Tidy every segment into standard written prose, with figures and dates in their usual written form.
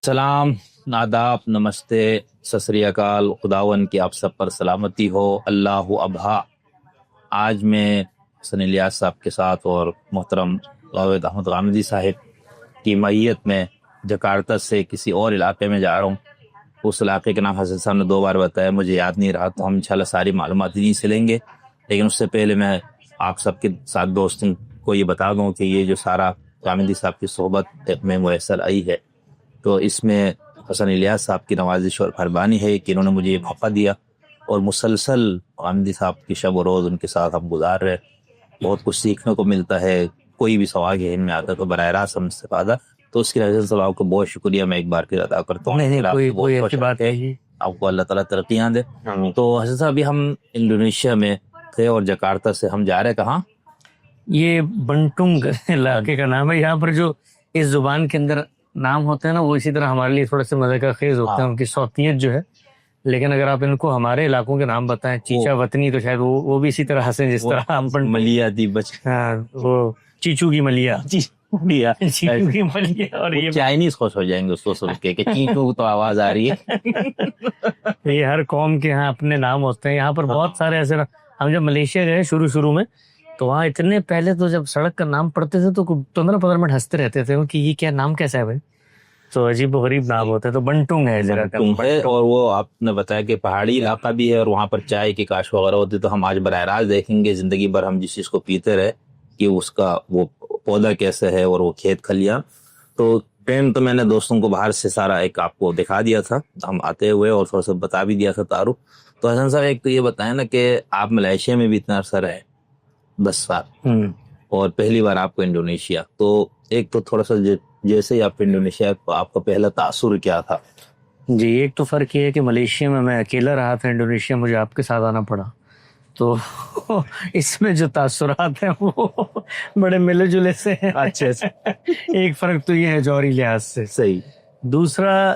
سلام، آداب، نمستے، ست سری اکال، خداون کی آپ سب پر سلامتی ہو، اللہ ابھا۔ آج میں حسن الیاس صاحب کے ساتھ اور محترم جاوید احمد غامدی صاحب کی معیت میں جکارتہ سے کسی اور علاقے میں جا رہا ہوں۔ اس علاقے کے نام حسن صاحب نے 2 بار بتایا، مجھے یاد نہیں رہا، تو ہم انشاءاللہ ساری معلومات انہیں سے لیں گے۔ لیکن اس سے پہلے میں آپ سب کے ساتھ دوستوں کو یہ بتا دوں کہ یہ جو سارا غامدی صاحب کی صحبت میں میسر آئی ہے، تو اس میں حسن الیاس صاحب کی نوازش اور مہربانی ہے کہ انہوں نے مجھے یہ موقع دیا، اور مسلسل غامدی صاحب کی شب و روز ان کے ساتھ ہم گزار رہے۔ بہت کچھ سیکھنے کو ملتا ہے، کوئی بھی سوال ذہن میں آتا ہے تو براہ راست ہم استفادہ، تو اس کی وجہ سے صاحب کو بہت شکریہ میں ایک بار پھر ادا کرتا ہوں۔ نہیں کوئی ایسی بات ہے، آپ کو اللہ تعالیٰ ترقیاں دے۔ تو حسن صاحب ابھی ہم انڈونیشیا میں تھے اور جکارتہ سے ہم جا رہے کہاں؟ یہ بنٹنگ علاقے کا نام ہے۔ یہاں پر جو اس زبان کے اندر نام ہوتے ہیں نا، وہ اسی طرح ہمارے لیے تھوڑے سے مزے کا خیز ہوتے ہیں، ان کی صوتیت جو ہے۔ لیکن اگر آپ ان کو ہمارے علاقوں کے نام بتائیں، چیچا وطنی، تو شاید وہ بھی اسی طرح ہنسیں جس طرح ہم ملیا دی بچ، وہ چیچو کی ملیا، چیچو کی ملیا، اور یہ چائنیز خوش ہو جائیں گے اس کو سن کے کہ چیچو تو آواز آ رہی ہے۔ یہ ہر قوم کے ہاں اپنے نام ہوتے ہیں۔ یہاں پر بہت سارے ایسے، ہم جب ملیشیا گئے شروع میں، تو وہاں اتنے پہلے تو جب سڑک کا نام پڑھتے تھے تو 15 منٹ ہنستے رہتے تھے کہ یہ کیا نام کیسا ہے بھائی، تو عجیب و غریب نام ہوتا ہے۔ تو بنٹنگ ہے جگہ کا، اور وہ آپ نے بتایا کہ پہاڑی علاقہ بھی ہے اور وہاں پر چائے کی کاشت وغیرہ ہوتی ہے، تو ہم آج براہ راست دیکھیں گے زندگی بھر ہم جس چیز کو پیتے رہے کہ اس کا وہ پودا کیسے ہے اور وہ کھیت کھلیاں۔ تو ٹرین تو میں نے دوستوں کو باہر سے سارا ایک آپ کو دکھا دیا تھا ہم آتے ہوئے، اور تھوڑا سا بتا بھی دیا تھا تعارف۔ تو حسن صاحب ایک تو یہ بتائیں نا کہ آپ ملائیشیا میں بھی اتنا عرصہ رہے، 10 سال، اور پہلی بار آپ کو انڈونیشیا، تو ایک تو تھوڑا سا جیسے ہی آپ انڈونیشیا، آپ کا پہلا تاثر کیا تھا؟ جی ایک تو فرق یہ ہے کہ ملیشیا میں اکیلا رہا تھا، انڈونیشیا مجھے آپ کے ساتھ آنا پڑا، تو اس میں جو تاثرات ہیں وہ بڑے ملے جلے سے ہیں۔ اچھا ایک فرق تو یہ ہے جوہری لحاظ سے۔ صحیح۔ دوسرا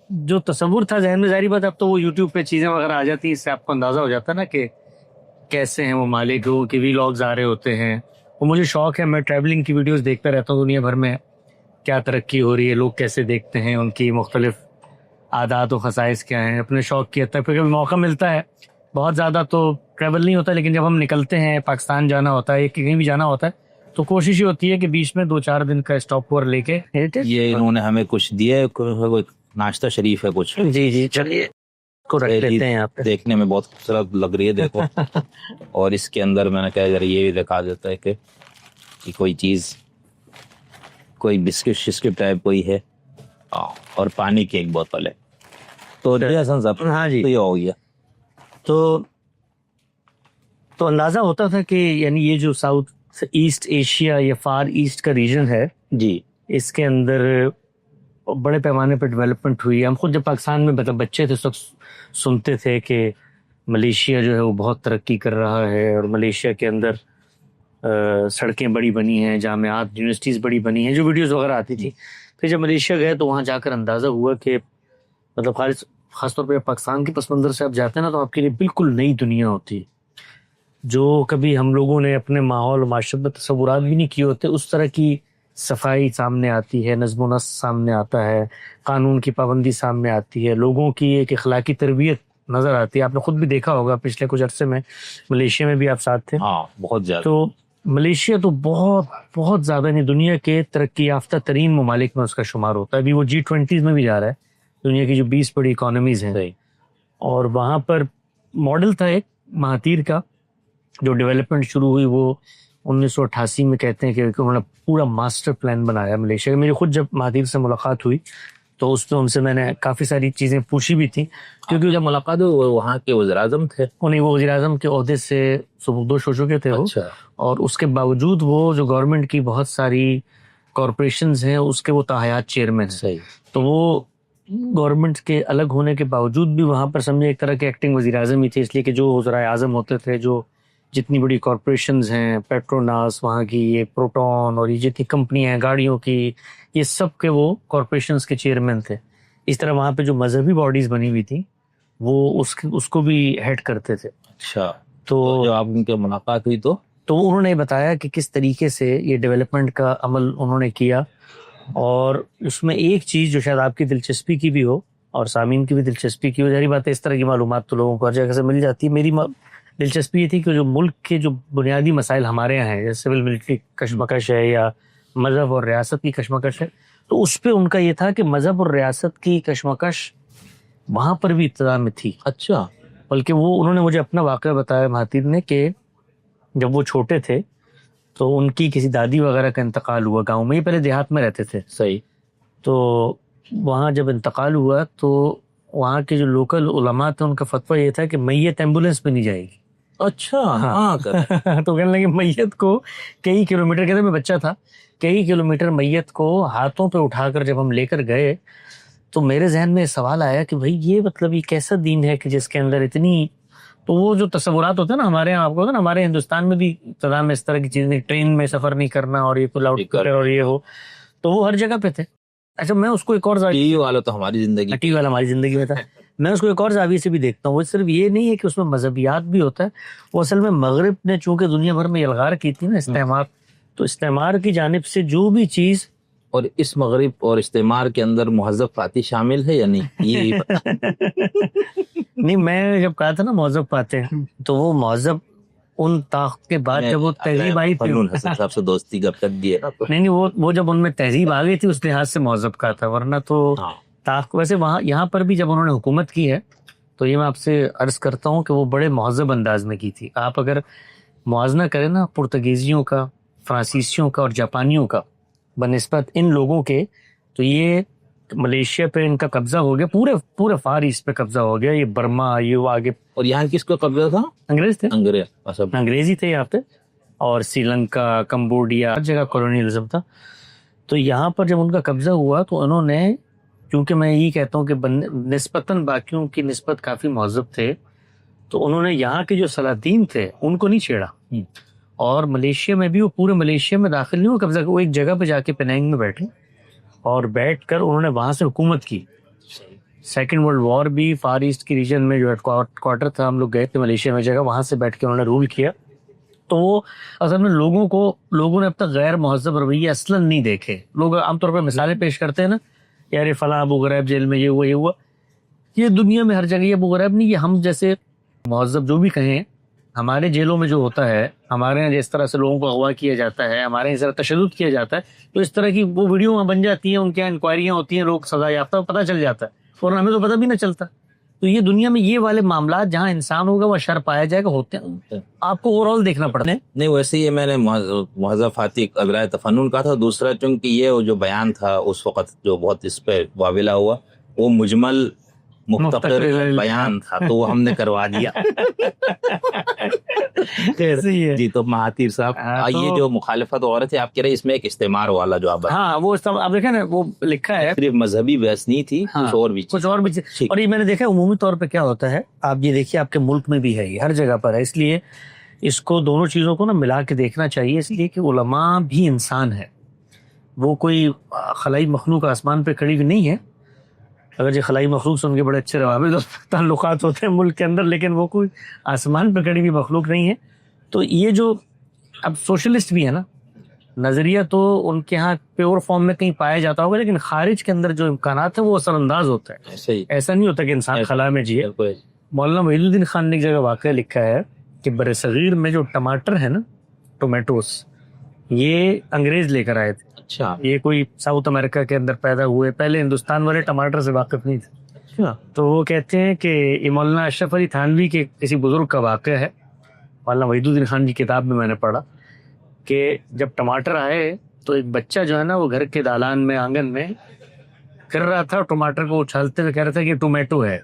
جو تصور تھا ذہن میں، ظاہری بات اب تو وہ یوٹیوب پہ چیزیں وغیرہ آ جاتی ہیں، اس سے آپ کو اندازہ ہو جاتا ہے نا کہ کیسے ہیں وہ مالک، وہ کہ ویلاگز آ رہے ہوتے ہیں۔ وہ مجھے شوق ہے، میں ٹریولنگ کی ویڈیوز دیکھتا رہتا ہوں، دنیا بھر میں کیا ترقی ہو رہی ہے، لوگ کیسے دیکھتے ہیں، ان کی مختلف عادات و خصائص کیا ہیں۔ اپنے شوق کی حد تک پھر کبھی موقع ملتا ہے، بہت زیادہ تو ٹریول نہیں ہوتا، لیکن جب ہم نکلتے ہیں، پاکستان جانا ہوتا ہے یا کہیں بھی جانا ہوتا ہے، تو کوشش یہ ہوتی ہے کہ بیچ میں 2-4 دن کا اسٹاپ اوور لے کے۔ یہ انہوں نے ہمیں کچھ دیا ہے، کوئی ناشتہ شریف ہے کچھ؟ جی چلیے کو رکھ لیتے ہیں آپ، دیکھنے میں بہت خوبصورت لگ رہی ہے، دیکھو۔ اور اس کے اندر میں نے کہا ذرا یہ بھی دکھا دیتا ہے کہ کوئی چیز، کوئی بسکٹ شسکٹ ٹائپ کوئی ہے، اور پانی کی ایک بوتل ہے۔ تو حسن صاحب، ہاں جی، تو یہ ہو گیا، تو اندازہ ہوتا تھا کہ یعنی یہ جو ساؤتھ ایسٹ ایشیا یا فار ایسٹ کا ریجن ہے جی، اس کے اندر بڑے پیمانے پر ڈیولپمنٹ ہوئی ہے۔ ہم خود جب پاکستان میں بچے تھے اس وقت سنتے تھے کہ ملیشیا جو ہے وہ بہت ترقی کر رہا ہے، اور ملیشیا کے اندر سڑکیں بڑی بنی ہیں، جامعات، یونیورسٹیز بڑی بنی ہیں، جو ویڈیوز وغیرہ آتی تھی۔ پھر جب ملیشیا گئے تو وہاں جا کر اندازہ ہوا کہ مطلب خاص طور پہ پاکستان کے پس منظر سے آپ جاتے ہیں نا، تو آپ کے لیے بالکل نئی دنیا ہوتی ہے، جو کبھی ہم لوگوں نے اپنے ماحول و معاشرت میں تصورات بھی نہیں کیے ہوتے۔ اس طرح کی صفائی سامنے آتی ہے، نظم و نسق سامنے آتا ہے، قانون کی پابندی سامنے آتی ہے، لوگوں کی ایک اخلاقی تربیت نظر آتی ہے۔ آپ نے خود بھی دیکھا ہوگا پچھلے کچھ عرصے میں، ملیشیا میں بھی آپ ساتھ تھے۔ ہاں بہت زیادہ۔ تو ملیشیا تو بہت زیادہ نہیں، دنیا کے ترقی یافتہ ترین ممالک میں اس کا شمار ہوتا ہے۔ ابھی وہ G20 میں بھی جا رہا ہے، دنیا کی جو 20 بڑی اکانومیز ہیں۔ اور وہاں پر ماڈل تھا ایک مہاتیر کا، جو ڈیولپمنٹ شروع ہوئی وہ 1988 میں، کہتے ہیں کہ انہوں نے پورا ماسٹر پلان بنایا ملیشیا کا۔ میری خود جب مہاتیر سے ملاقات ہوئی تو اس میں ان سے میں نے کافی ساری چیزیں پوچھی بھی تھیں، کیونکہ جب ملاقات ہوئی وہاں کے وزیر اعظم تھے، انہیں وہ وزیر اعظم کے عہدے سے سبکدوش ہو چکے تھے وہ، اور اس کے باوجود وہ جو گورنمنٹ کی بہت ساری کارپوریشنز ہیں اس کے وہ تاحیات چیئرمین ہیں۔ تو وہ گورنمنٹ کے الگ ہونے کے باوجود بھی وہاں پر سمجھے ایک طرح کے ایکٹنگ وزیر اعظم ہی تھے، اس لیے کہ جو وزرائے اعظم ہوتے تھے، جو جتنی بڑی کارپوریشنز ہیں، پیٹروناس وہاں کی، یہ پروٹون، اور یہ جتنی کمپنیاں ہیں گاڑیوں کی، یہ سب کے وہ کارپوریشنز کے چیئرمین تھے۔ اس طرح وہاں پہ جو مذہبی باڈیز بنی ہوئی تھی وہ اس کو بھی ہیڈ کرتے تھے۔ اچھا، تو جب آپ ان کے ملاقات ہوئی تو انہوں نے بتایا کہ کس طریقے سے یہ ڈیولپمنٹ کا عمل انہوں نے کیا، اور اس میں ایک چیز جو شاید آپ کی دلچسپی کی بھی ہو اور سامعین کی بھی دلچسپی کی ہو، ظاہری بات ہے اس طرح کی معلومات تو لوگوں کو ہر جگہ سے مل جاتی ہے، میری دلچسپی یہ تھی کہ جو ملک کے جو بنیادی مسائل ہمارے یہاں ہیں، جیسے سول ملٹری کشمکش ہے یا مذہب اور ریاست کی کشمکش ہے، تو اس پہ ان کا یہ تھا کہ مذہب اور ریاست کی کشمکش وہاں پر بھی ابتدا میں تھی. اچھا. بلکہ وہ انہوں نے مجھے اپنا واقعہ بتایا مہاتیر نے کہ جب وہ چھوٹے تھے تو ان کی کسی دادی وغیرہ کا انتقال ہوا گاؤں میں، یہ پہلے دیہات میں رہتے تھے. صحیح. تو وہاں جب انتقال ہوا تو وہاں کے جو لوکل علماء تھے ان کا فتویٰ یہ تھا کہ میت ایمبولینس پہ نہیں جائے گی. اچھا. ہاں. تو کہنے لگے میت کو کئی کلومیٹر، کہتے میں بچہ تھا، کئی کلومیٹر میت کو ہاتھوں پہ اٹھا کر جب ہم لے کر گئے تو میرے ذہن میں سوال آیا کہ بھائی یہ مطلب یہ کیسا دین ہے کہ جس کے اندر اتنی، تو وہ جو تصورات ہوتے ہیں نا ہمارے یہاں، آپ کو ہوتا ہے نا ہمارے ہندوستان میں بھی ابتدا میں اس طرح کی چیزیں، ٹرین میں سفر نہیں کرنا اور یہ لاؤڈ اسپیکر اور یہ ہو، تو وہ ہر جگہ پہ تھے. اچھا میں اس کو ایک اور ٹی وی والا تو ہماری زندگی، ٹی وی والا ہماری زندگی میں تھا، میں اس کو ایک اور زاویے سے بھی دیکھتا ہوں. وہ صرف یہ نہیں ہے کہ اس میں مذہبیات بھی ہوتا ہے، وہ اصل میں مغرب نے چونکہ دنیا بھر میں الغار کی تھی نا استعمار، تو استعمار کی جانب سے جو بھی چیز، اور اس مغرب اور استعمار کے اندر مہذب فاتح شامل ہے یا نہیں یہ نہیں میں جب کہا تھا نا مہذب فاتح، تو وہ مہذب ان طاقت کے بعد جب وہ تہذیب آئی تھی، فنون حسن صاحب سے دوستی کا کر دیا نا، تو نہیں وہ جب ان میں تہذیب آ گئی تھی اس لحاظ سے مہذب کا تھا، ورنہ تو طاقت. ویسے وہاں یہاں پر بھی جب انہوں نے حکومت کی ہے تو یہ میں آپ سے عرض کرتا ہوں کہ وہ بڑے مہذب انداز میں کی تھی. آپ اگر موازنہ کریں نا پرتگیزیوں کا، فرانسیسیوں کا اور جاپانیوں کا بنسبت ان لوگوں کے، تو یہ ملیشیا پہ ان کا قبضہ ہو گیا، پورے فار ایسٹ پہ قبضہ ہو گیا، یہ برما، یہ آگے. اور یہاں کس کو قبضہ تھا؟ انگریز تھے، انگریزی تھے یہاں پہ، اور سری لنکا، کمبوڈیا، ہر جگہ کالونیلزم تھا. تو یہاں پر جب ان کا قبضہ ہوا تو انہوں نے، کیونکہ میں یہ کہتا ہوں کہ نسبتاً باقیوں کی نسبت کافی مہذب تھے، تو انہوں نے یہاں کے جو سلاطین تھے ان کو نہیں چھیڑا. اور ملیشیا میں بھی وہ پورے ملیشیا میں داخل نہیں ہوا قبضہ، وہ ایک جگہ پہ جا کے پینانگ میں بیٹھے اور بیٹھ کر انہوں نے وہاں سے حکومت کی. سیکنڈ ورلڈ وار بھی فار ایسٹ کی ریجن میں جو ہیڈ کوارٹر تھا، ہم لوگ گئے تھے ملیشیا میں جگہ، وہاں سے بیٹھ کے انہوں نے رول کیا. تو وہ اصل میں لوگوں نے اب تک غیر مہذب رویے اصلاً نہیں دیکھے. لوگ عام طور پہ مثالیں پیش کرتے ہیں نا، یار یہ فلاں ابو غریب جیل میں یہ ہوا. یہ دنیا میں ہر جگہ یہ ابو غریب نہیں، یہ ہم جیسے مہذب جو بھی کہیں، ہمارے جیلوں میں جو ہوتا ہے، ہمارے یہاں جس طرح سے لوگوں کو اغوا کیا جاتا ہے، ہمارے یہاں اس طرح تشدد کیا جاتا ہے، تو اس طرح کی وہ ویڈیو بن جاتی ہیں، ان کے یہاں انکوائریاں ہوتی ہیں، لوگ سزا یافتہ پتہ چل جاتا ہے، اور ہمیں تو پتہ بھی نہ چلتا. تو یہ دنیا میں یہ والے معاملات جہاں انسان ہوگا وہ شر پایا جائے گا ہوتے ہیں، آپ کو اوور آل دیکھنا پڑتا ہے. نہیں ویسے یہ میں نے مہذب فاتح ابرائے تفنن کا تھا. دوسرا چونکہ یہ جو بیان تھا اس وقت جو بہت اس پہ واویلا ہوا، وہ مجمل مختصر بیان تھا، تو وہ ہم نے کروا دیا. جی تو مہاتیر صاحب، یہ جو مخالفت ہو رہے تھے آپ کہہ رہے اس میں ایک استعمار والا جو آپ، ہاں وہ آپ دیکھیں نا وہ لکھا ہے، صرف مذہبی بحث نہیں تھی، کچھ اور بھی. اور یہ میں نے دیکھا عمومی طور پہ کیا ہوتا ہے، آپ یہ دیکھیے آپ کے ملک میں بھی ہے، یہ ہر جگہ پر ہے. اس لیے اس کو دونوں چیزوں کو نا ملا کے دیکھنا چاہیے، اس لیے کہ علماء بھی انسان ہے، وہ کوئی خلائی مخلوق آسمان پہ کھڑی ہوئی نہیں ہے. اگر جو خلائی مخلوق سے ان کے بڑے اچھے روابط اور تعلقات ہوتے ہیں ملک کے اندر، لیکن وہ کوئی آسمان پہ کھڑی ہوئی مخلوق نہیں ہے. تو یہ جو اب سوشلسٹ بھی ہے نا، نظریہ تو ان کے ہاں پیور فارم میں کہیں پایا جاتا ہوگا، لیکن خارج کے اندر جو امکانات ہیں وہ اثر انداز ہوتا ہے. ایسا نہیں ہوتا کہ انسان خلا میں جیے. مولانا وحید الدین خان نے ایک جگہ واقعہ لکھا ہے کہ برصغیر میں جو ٹماٹر ہے نا، ٹومیٹوز، یہ انگریز لے کر آئے تھے. اچھا. یہ کوئی ساؤتھ امریکہ کے اندر پیدا ہوئے، پہلے ہندوستان والے ٹماٹر سے واقف نہیں تھے. اچھا. تو وہ کہتے ہیں کہ یہ مولانا اشرف علی تھانوی کے کسی بزرگ کا واقعہ ہے، مولانا وحید الدین خان کی کتاب میں نے پڑھا کہ جب ٹماٹر آئے تو ایک بچہ جو ہے نا وہ گھر کے دالان میں، آنگن میں کر رہا تھا، ٹماٹر کو اچھالتے ہوئے کہہ رہا تھا کہ یہ ٹومیٹو ہے.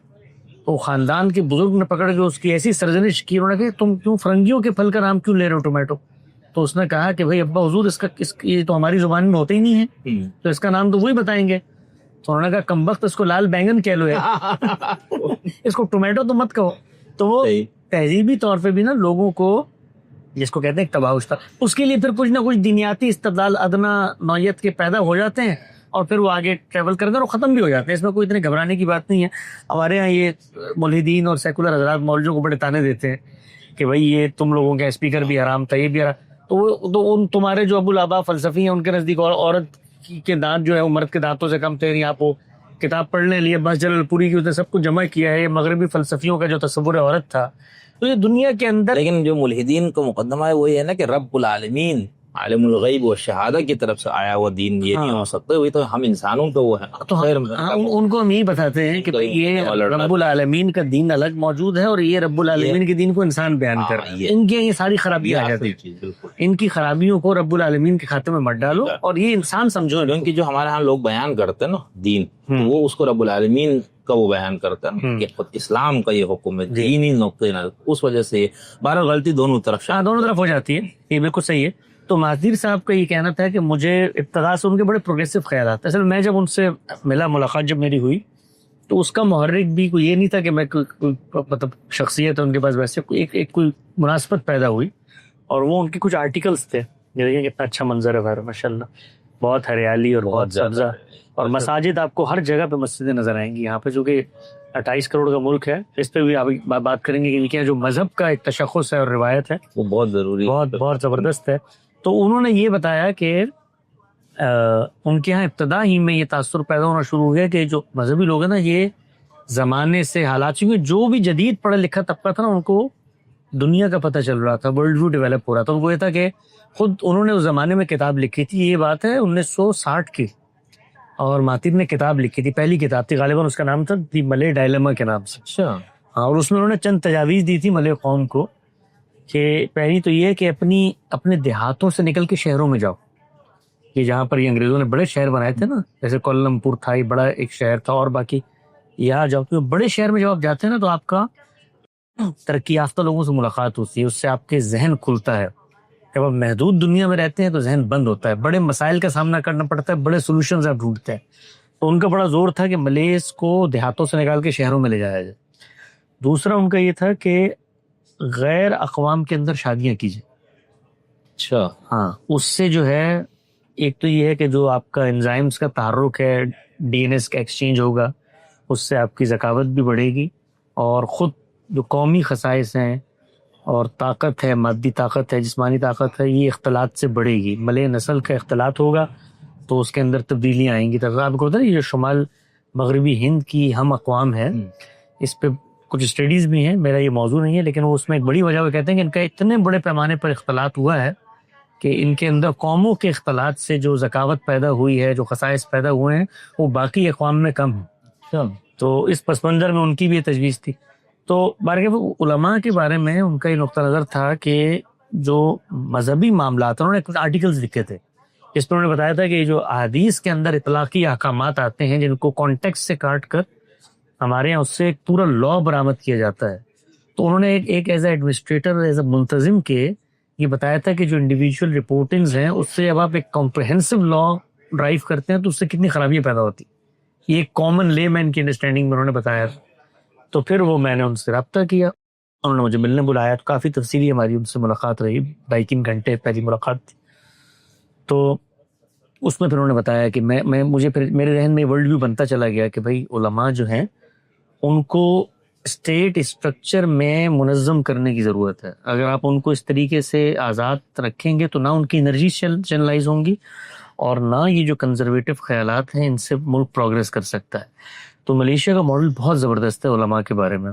تو خاندان کے بزرگ نے پکڑ کے اس کی ایسی سرزنش کی، انہوں نے کہا تم کیوں فرنگیوں کے پھل کا نام کیوں لے رہے ہو ٹومیٹو؟ تو اس نے کہا کہ بھائی ابا حضور یہ تو ہماری زبان میں ہوتے ہی نہیں ہے، تو اس کا نام تو وہی بتائیں گے. تو انہوں نے کہا کمبخت، اس کو لال بینگن کہہ لو، اس کو ٹومیٹو تو مت کہو. تو وہ تہذیبی طور پہ بھی نا لوگوں کو، جس کو کہتے ہیں تباہشتہ، اس کے لیے پھر کچھ نہ کچھ دینیاتی استدلال ادنا نوعیت کے پیدا ہو جاتے ہیں، اور پھر وہ آگے ٹریول کرتے ہیں اور ختم بھی ہو جاتے ہیں. اس میں کوئی اتنے گھبرانے کی بات نہیں ہے. ہمارے یہاں یہ ملحدین اور سیکولر حضرات مولویوں کو بڑے تانے دیتے ہیں کہ بھائی یہ تم لوگوں کا اسپیکر بھی حرام تھا، یہ بھی حرام. تو تمہارے جو ابو الآبا فلسفی ہیں ان کے نزدیک عورت کے دانت جو ہے وہ مرد کے دانتوں سے کم تھے، نہیں آپ وہ کتاب پڑھنے لیے بس جلال پوری کی اس نے سب کچھ جمع کیا ہے. یہ مغربی فلسفیوں کا جو تصور عورت تھا، تو یہ دنیا کے اندر لیکن جو ملحدین کو مقدمہ ہے وہی ہے نا کہ رب العالمین عالم الغیب و شہادہ کی طرف سے آیا ہوا دین یہ نہیں ہو سکتا. وہی تو ہم انسانوں کو وہ ہے تو ان کو ہم یہی بتاتے ہیں کہ یہ رب العالمین کا دین الگ موجود ہے اور یہ رب العالمین کے دین کو انسان بیان کر رہا ہے. ان کی یہ ساری خرابیاں آ جاتی ہیں، ان کی خرابیوں کو رب العالمین کے کھاتے میں مت ڈالو اور یہ انسان سمجھو. کیونکہ جو ہمارے ہاں لوگ بیان کرتے ہیں نا دین، وہ اس کو رب العالمین کا وہ بیان کرتا ہے کہ خود اسلام کا یہ حکم ہے دینی نقطۂ نظر. اس وجہ سے بہرحال غلطی دونوں طرف ہو جاتی ہے. یہ بالکل صحیح ہے. تو مہدیر صاحب کا یہ کہنا تھا کہ مجھے ابتدا سے ان کے بڑے پروگریسو خیالات. اصل میں جب ان سے ملاقات جب میری ہوئی تو اس کا محرک بھی کوئی یہ نہیں تھا کہ میں مطلب شخصیت ہے ان کے پاس، ویسے ایک کوئی مناسبت پیدا ہوئی اور وہ ان کے کچھ آرٹیکلس تھے. دیکھیں کتنا اچھا منظر ہے باہر ماشاء اللہ، بہت ہریالی اور بہت سبزہ اور مساجد آپ کو ہر جگہ پہ مسجدیں نظر آئیں گی یہاں پہ. جو کہ 28 کروڑ کا ملک ہے، اس پہ بھی آپ بات کریں گے کہ جو مذہب کا ایک تشخص ہے اور روایت ہے وہ بہت ضروری، بہت زبردست ہے. تو انہوں نے یہ بتایا کہ ان کے ہاں ابتدا ہی میں یہ تاثر پیدا ہونا شروع ہو گیا کہ جو مذہبی لوگ ہیں نا، یہ زمانے سے حالات چونکہ جو بھی جدید پڑھا لکھا طبقہ تھا نا، ان کو دنیا کا پتہ چل رہا تھا، ورلڈ ویو ڈیولپ ہو رہا تھا. وہ یہ تھا کہ خود انہوں نے اس زمانے میں کتاب لکھی تھی، یہ بات ہے 1960 کی، اور ماتیر نے کتاب لکھی تھی، پہلی کتاب تھی غالباً، اس کا نام تھا دی ملے ڈائلیما کے نام سے. اچھا ہاں، اور اس میں انہوں نے چند تجاویز دی تھی ملے قوم کو کہ پہلی تو یہ کہ اپنے دیہاتوں سے نکل کے شہروں میں جاؤ. یہ جہاں پر یہ انگریزوں نے بڑے شہر بنائے تھے نا، جیسے کولمپور تھا، یہ بڑا ایک شہر تھا، اور باقی یہاں جاؤ. تو بڑے شہر میں جب آپ جاتے ہیں نا تو آپ کا ترقی یافتہ لوگوں سے ملاقات ہوتی ہے، اس سے آپ کے ذہن کھلتا ہے. جب آپ محدود دنیا میں رہتے ہیں تو ذہن بند ہوتا ہے، بڑے مسائل کا سامنا کرنا پڑتا ہے، بڑے سولوشنز آپ ڈھونڈتے ہیں. تو ان کا بڑا زور تھا کہ ملیز کو دیہاتوں سے نکال کے شہروں میں لے جایا جائے. دوسرا ان کا یہ تھا کہ غیر اقوام کے اندر شادیاں کیجیے. اچھا ہاں، اس سے جو ہے ایک تو یہ ہے کہ جو آپ کا انزائمز کا تحرک ہے، ڈی این ایس کا ایکسچینج ہوگا، اس سے آپ کی ذکاوت بھی بڑھے گی، اور خود جو قومی خصائص ہیں اور طاقت ہے، مادی طاقت ہے، جسمانی طاقت ہے، یہ اختلاط سے بڑھے گی. ملے نسل کا اختلاط ہوگا تو اس کے اندر تبدیلیاں آئیں گی. آپ کو پتہ ہے یہ جو شمال مغربی ہند کی ہم اقوام ہے، اس پہ کچھ اسٹڈیز بھی ہیں، میرا یہ موضوع نہیں ہے، لیکن وہ اس میں ایک بڑی وجہ وہ کہتے ہیں کہ ان کا اتنے بڑے پیمانے پر اختلاط ہوا ہے کہ ان کے اندر قوموں کے اختلاط سے جو ذکاوت پیدا ہوئی ہے، جو خصائص پیدا ہوئے ہیں، وہ باقی اقوام میں کم ہیں. تو اس پس منظر میں ان کی بھی یہ تجویز تھی. تو بارگاہ علماء کے بارے میں ان کا یہ نقطہ نظر تھا کہ جو مذہبی معاملات، انہوں نے کچھ آرٹیکلز لکھے تھے جس پر انہوں نے بتایا تھا کہ جو احادیث کے اندر اطلاقی احکامات آتے ہیں جن کو کانٹیکسٹ سے کاٹ کر ہمارے یہاں اس سے ایک پورا لا برآمد کیا جاتا ہے. تو انہوں نے ایک as a administrator, as a منتظم کے یہ بتایا تھا کہ جو انڈیویجول رپورٹنگز ہیں اس سے جب آپ ایک کمپریہنسو لا ڈرائیو کرتے ہیں تو اس سے کتنی خرابیاں پیدا ہوتی. یہ ایک کامن لے مین کی انڈرسٹینڈنگ میں انہوں نے بتایا. تو پھر وہ میں نے ان سے رابطہ کیا، انہوں نے مجھے ملنے بلایا، تو کافی تفصیلی ہماری ان سے ملاقات رہی، 2.5-3 گھنٹے پہلی ملاقات تھی. تو اس میں پھر انہوں نے بتایا کہ مجھے پھر میرے ذہن میں ورلڈ ویو بنتا چلا گیا کہ بھائی علماء جو ہیں ان کو اسٹیٹ اسٹرکچر میں منظم کرنے کی ضرورت ہے. اگر آپ ان کو اس طریقے سے آزاد رکھیں گے تو نہ ان کی انرجی چینلائز ہوں گی اور نہ یہ جو کنزرویٹو خیالات ہیں ان سے ملک پروگریس کر سکتا ہے. تو ملیشیا کا ماڈل بہت زبردست ہے علماء کے بارے میں.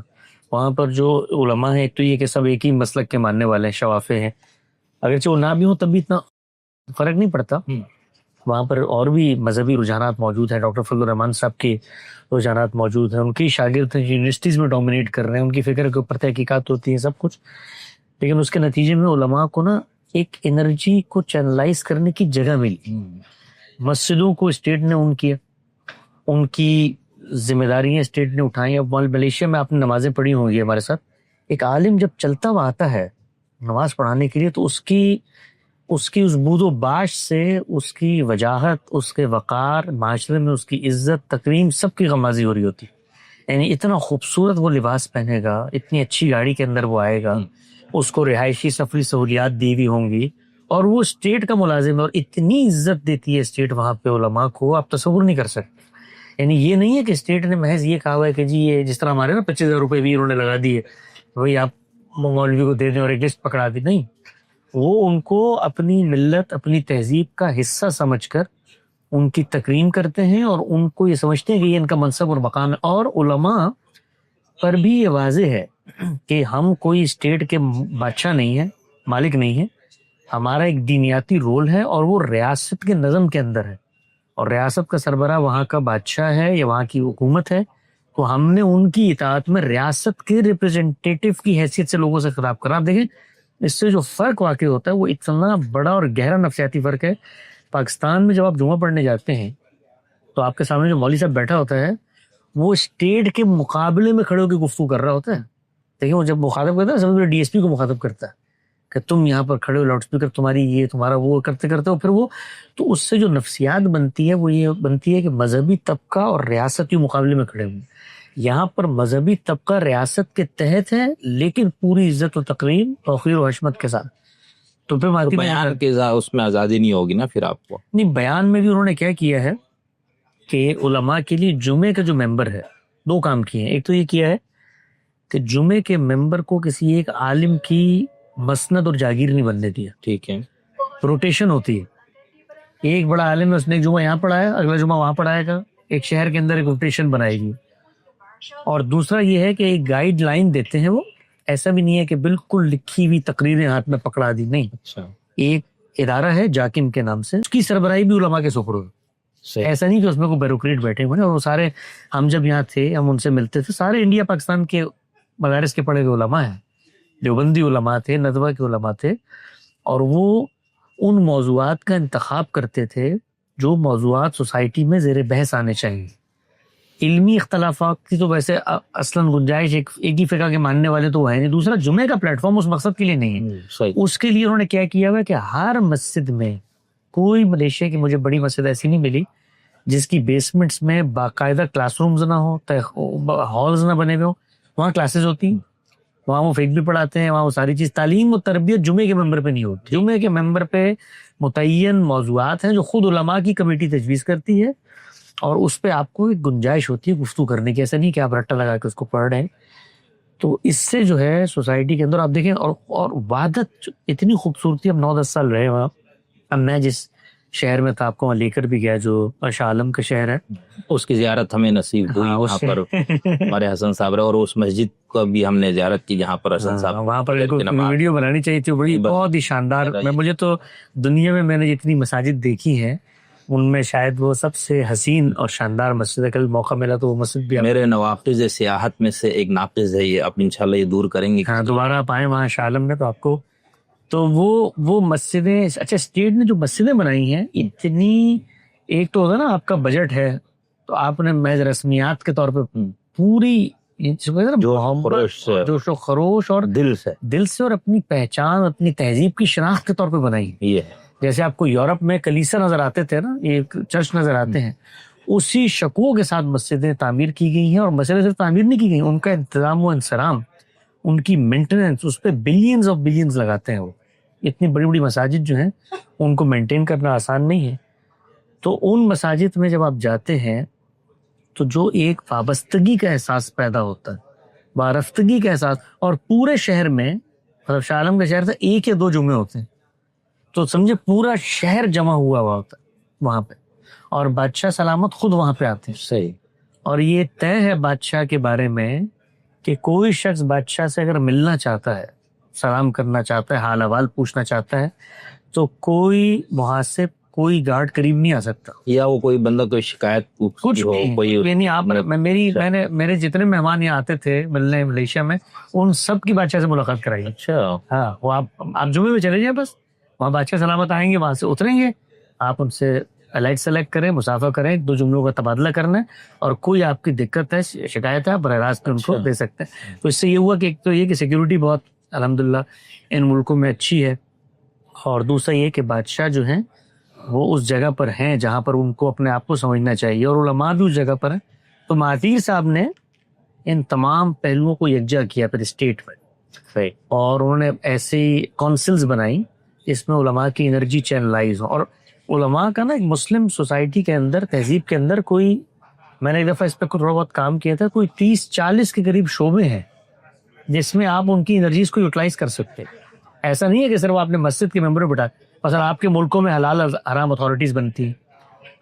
وہاں پر جو علماء ہیں، ایک تو یہ کہ سب ایک ہی مسلک کے ماننے والے ہیں، شوافے ہیں، اگرچہ وہ نہ بھی ہوں تب بھی اتنا فرق نہیں پڑتا. وہاں پر اور بھی مذہبی رجحانات موجود ہیں، ڈاکٹر فضل الرحمان صاحب کے رجحانات موجود ہیں، ان کی شاگرد یونیورسٹیز میں ڈومینیٹ کر رہے ہیں، ان کی فکر کے اوپر تحقیقات ہوتی ہیں، سب کچھ. لیکن اس کے نتیجے میں علماء کو نا ایک انرجی کو چینلائز کرنے کی جگہ ملی. مسجدوں کو اسٹیٹ نے ان کی ذمہ داریاں اسٹیٹ نے اٹھائیں. اب ملیشیا میں آپ نے نمازیں پڑھی ہوں گی ہمارے ساتھ، ایک عالم جب چلتا ہوا آتا ہے نماز پڑھانے کے لیے تو اس کی اس بود و باش سے اس کی وجاہت، اس کے وقار، معاشرے میں اس کی عزت تکریم سب کی غمازی ہو رہی ہوتی. یعنی اتنا خوبصورت وہ لباس پہنے گا، اتنی اچھی گاڑی کے اندر وہ آئے گا، اس کو رہائشی سفری سہولیات دی ہوئی ہوں گی، اور وہ اسٹیٹ کا ملازم ہے اور اتنی عزت دیتی ہے اسٹیٹ وہاں پہ علماء کو، آپ تصور نہیں کر سکتے. یعنی یہ نہیں ہے کہ اسٹیٹ نے محض یہ کہا ہوا ہے کہ جی یہ جس طرح ہمارے نا 25,000 روپے بھی انہوں نے لگا دیے، وہی آپ مولوی کو دے دیں اور ایک لسٹ پکڑا دی. نہیں، وہ ان کو اپنی ملت، اپنی تہذیب کا حصہ سمجھ کر ان کی تکریم کرتے ہیں اور ان کو یہ سمجھتے ہیں کہ یہ ان کا منصب اور مقام ہے. اور علماء پر بھی یہ واضح ہے کہ ہم کوئی اسٹیٹ کے بادشاہ نہیں ہیں، مالک نہیں ہیں. ہمارا ایک دینیاتی رول ہے اور وہ ریاست کے نظم کے اندر ہے، اور ریاست کا سربراہ وہاں کا بادشاہ ہے یا وہاں کی حکومت ہے. تو ہم نے ان کی اطاعت میں ریاست کے ریپرزینٹیٹیو کی حیثیت سے لوگوں سے خطاب کرا. آپ دیکھیں اس سے جو فرق واقع ہوتا ہے وہ اتنا بڑا اور گہرا نفسیاتی فرق ہے. پاکستان میں جب آپ جمعہ پڑھنے جاتے ہیں تو آپ کے سامنے جو مولوی صاحب بیٹھا ہوتا ہے وہ اسٹیٹ کے مقابلے میں کھڑے ہو کے گفتگو کر رہا ہوتا ہے. دیکھیں وہ جب مخاطب کرتا ہے سب سے پہلے DSP کو مخاطب کرتا ہے کہ تم یہاں پر کھڑے ہو، لاؤڈ اسپیکر تمہاری یہ تمہارا وہ کرتے کرتے ہو. پھر وہ تو اس سے جو نفسیات بنتی ہے وہ یہ بنتی ہے کہ مذہبی طبقہ اور ریاستی مقابلے میں کھڑے ہوئے. یہاں پر مذہبی طبقہ ریاست کے تحت ہے لیکن پوری عزت و تقریم توقیر و حشمت کے ساتھ. تو پھر بیان کے اس میں آزادی نہیں ہوگی نا پھر آپ کو. نہیں، بیان میں بھی انہوں نے کیا کیا ہے کہ علماء کے لیے جمعے کا جو ممبر ہے دو کام کیے ہیں. ایک تو یہ کیا ہے کہ جمعے کے ممبر کو کسی ایک عالم کی مسند اور جاگیر نہیں بننے دیا. ٹھیک ہے. روٹیشن ہوتی ہے. ایک بڑا عالم ہے، اس نے ایک جمعہ یہاں پڑھایا، اگلا جمعہ وہاں پڑھائے گا. ایک شہر کے اندر ایک روٹیشن بنائے گی. اور دوسرا یہ ہے کہ ایک گائیڈ لائن دیتے ہیں. وہ ایسا بھی نہیں ہے کہ بالکل لکھی ہوئی تقریریں ہاتھ میں پکڑا دی، نہیں. اچھا. ایک ادارہ ہے جاکم کے نام سے، اس کی سربراہی بھی علماء کے سپرد ہے. ایسا نہیں کہ اس میں کوئی بیوروکریٹ بیٹھے ہوئے. اور وہ سارے ہم جب یہاں تھے ہم ان سے ملتے تھے، سارے انڈیا پاکستان کے مدارس کے پڑھے ہوئے علماء ہیں. دیوبندی علماء تھے، ندوہ کے علماء تھے، اور وہ ان موضوعات کا انتخاب کرتے تھے جو موضوعات سوسائٹی میں زیر بحث آنے چاہیے. علمی اختلافات کی تو ویسے اصلاً گنجائش ایک ہی فقہ کے ماننے والے تو وہ ہے نہیں. دوسرا جمعے کا پلیٹ فارم اس مقصد کے لیے نہیں ہے. اس کے لیے انہوں نے کیا کیا ہوا کہ ہر مسجد میں، کوئی ملیشیا کی مجھے بڑی مسجد ایسی نہیں ملی جس کی بیسمنٹس میں باقاعدہ کلاس رومز نہ ہو، ہالز نہ بنے ہوئے ہوں. وہاں کلاسز ہوتی ہیں، وہاں وہ فقہ بھی پڑھاتے ہیں، وہاں وہ ساری چیز تعلیم و تربیت جمعے کے ممبر پہ نہیں ہوتی. جمعے کے ممبر پہ متعین موضوعات ہیں جو خود علماء کی کمیٹی تجویز کرتی ہے، اور اس پہ آپ کو ایک گنجائش ہوتی ہے گفتگو کرنے کی. ایسا نہیں کہ آپ رٹا لگا کے اس کو پڑھ رہے ہیں. تو اس سے جو ہے سوسائٹی کے اندر آپ دیکھیں اور وحدت اتنی خوبصورتی. ہم 9-10 سال رہے وہاں. اب میں جس شہر میں تھا آپ کو وہاں لے کر بھی گیا جو شاہ عالم کا شہر ہے، اس کی زیارت ہمیں نصیب ہوئی. وہاں پر ہمارے حسن صاحب رہے، اور اس مسجد کو بھی ہم نے زیارت کی جہاں پر حسن صاحب. وہاں پر ویڈیو بنانی چاہیے تھی، بڑی بہت ہی شاندار. مجھے تو دنیا میں نے جتنی مساجد دیکھی ہیں ان میں شاید وہ سب سے حسین اور شاندار مسجد ہے. کل موقع ملا تو وہ مسجد بھی میرے نوافذ سیاحت میں سے ایک نافذ ہے یہ. اب انشاءاللہ یہ دور کریں گے. ہاں، دوبارہ آپ آئیں وہاں شاہ عالم میں تو آپ کو تو وہ مسجدیں. اچھا، اسٹیٹ نے جو مسجدیں بنائی ہیں اتنی، ایک تو ہوتا نا آپ کا بجٹ ہے تو آپ نے محض رسمیات کے طور پہ پوری جوش و خروش اور دل سے اور اپنی پہچان، اپنی تہذیب کی شناخت کے طور پہ بنائی. یہ جیسے آپ کو یورپ میں کلیسا نظر آتے تھے نا، ایک چرچ نظر آتے ہیں، اسی شکوہ کے ساتھ مسجدیں تعمیر کی گئی ہیں. اور مسجدیں صرف تعمیر نہیں کی گئی، ان کا انتظام و انصرام، ان کی مینٹیننس، اس پہ بلینز آف بلینز لگاتے ہیں. وہ اتنی بڑی بڑی مساجد جو ہیں ان کو مینٹین کرنا آسان نہیں ہے. تو ان مساجد میں جب آپ جاتے ہیں تو جو ایک وابستگی کا احساس پیدا ہوتا ہے، وارفتگی کا احساس. اور پورے شہر میں، مطلب شاہ عالم کا شہر تھا، 1 یا 2 جمعے ہوتے ہیں تو سمجھے پورا شہر جمع ہوا ہوتا ہے وہاں پہ. اور بادشاہ سلامت خود وہاں پہ آتے ہیں. صحیح. اور یہ طے ہے بادشاہ کے بارے میں کہ کوئی شخص بادشاہ سے اگر ملنا چاہتا ہے، سلام کرنا چاہتا ہے، حال احوال پوچھنا چاہتا ہے، تو کوئی محاسب، کوئی گارڈ قریب نہیں آ سکتا. یا وہ کوئی بندہ کوئی شکایت کچھ نہیں. آپ میرے جتنے مہمان یہاں آتے تھے ملنے ملیشیا میں، ان سب کی بادشاہ سے ملاقات کرائی. اچھا. ہاں، وہ آپ جمعے میں چلے جائیں، بس وہاں بادشاہ سلامت آئیں گے، وہاں سے اتریں گے، آپ ان سے الائٹ سلیکٹ کریں، مسافہ کریں، 2 جملوں کا تبادلہ کرنا ہے، اور کوئی آپ کی دقت ہے، شکایت ہے، آپ براہ راست ان کو دے سکتے ہیں. تو اس سے یہ ہوا کہ ایک تو یہ کہ سیکیورٹی بہت الحمدللہ ان ملکوں میں اچھی ہے، اور دوسرا یہ کہ بادشاہ جو ہیں وہ اس جگہ پر ہیں جہاں پر ان کو اپنے آپ کو سمجھنا چاہیے، اور علماء بھی اس جگہ پر ہیں. تو مہاتیر صاحب نے ان تمام پہلوؤں کو یکجا کیا پھر اسٹیٹ میں، اور انہوں نے ایسی کونسلز بنائی جس میں علماء کی انرجی چینلائز ہو. اور علماء کا نا ایک مسلم سوسائٹی کے اندر، تہذیب کے اندر، کوئی، میں نے ایک دفعہ اس پہ تھوڑا بہت کام کیا تھا، کوئی 30-40 کے قریب شعبے ہیں جس میں آپ ان کی انرجیز کو یوٹیلائز کر سکتے ہیں. ایسا نہیں ہے کہ صرف آپ نے مسجد کے ممبر بٹھا. مثلا آپ کے ملکوں میں حلال حرام اتھارٹیز بنتی ہیں،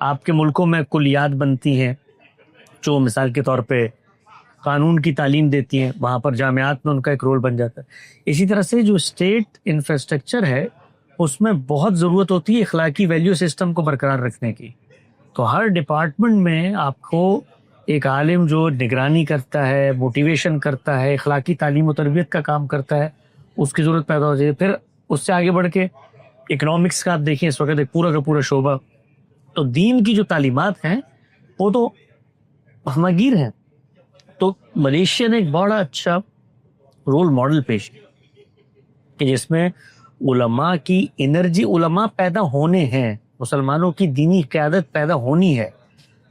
آپ کے ملکوں میں کلیات بنتی ہیں جو مثال کے طور پہ قانون کی تعلیم دیتی ہیں، وہاں پر جامعات میں ان کا ایک رول بن جاتا ہے۔ اسی طرح سے جو اسٹیٹ انفراسٹرکچر ہے اس میں بہت ضرورت ہوتی ہے اخلاقی ویلیو سسٹم کو برقرار رکھنے کی۔ تو ہر ڈپارٹمنٹ میں آپ کو ایک عالم جو نگرانی کرتا ہے، موٹیویشن کرتا ہے، اخلاقی تعلیم و تربیت کا کام کرتا ہے، اس کی ضرورت پیدا ہو جائے۔ پھر اس سے آگے بڑھ کے اکنامکس کا آپ دیکھیں، اس وقت ایک پورا کا پورا شعبہ، تو دین کی جو تعلیمات ہیں وہ تو ہمگیر ہیں۔ تو ملیشیا نے ایک بڑا اچھا رول ماڈل پیش کیا کہ جس میں علماء کی انرجی، علماء پیدا ہونے ہیں، مسلمانوں کی دینی قیادت پیدا ہونی ہے۔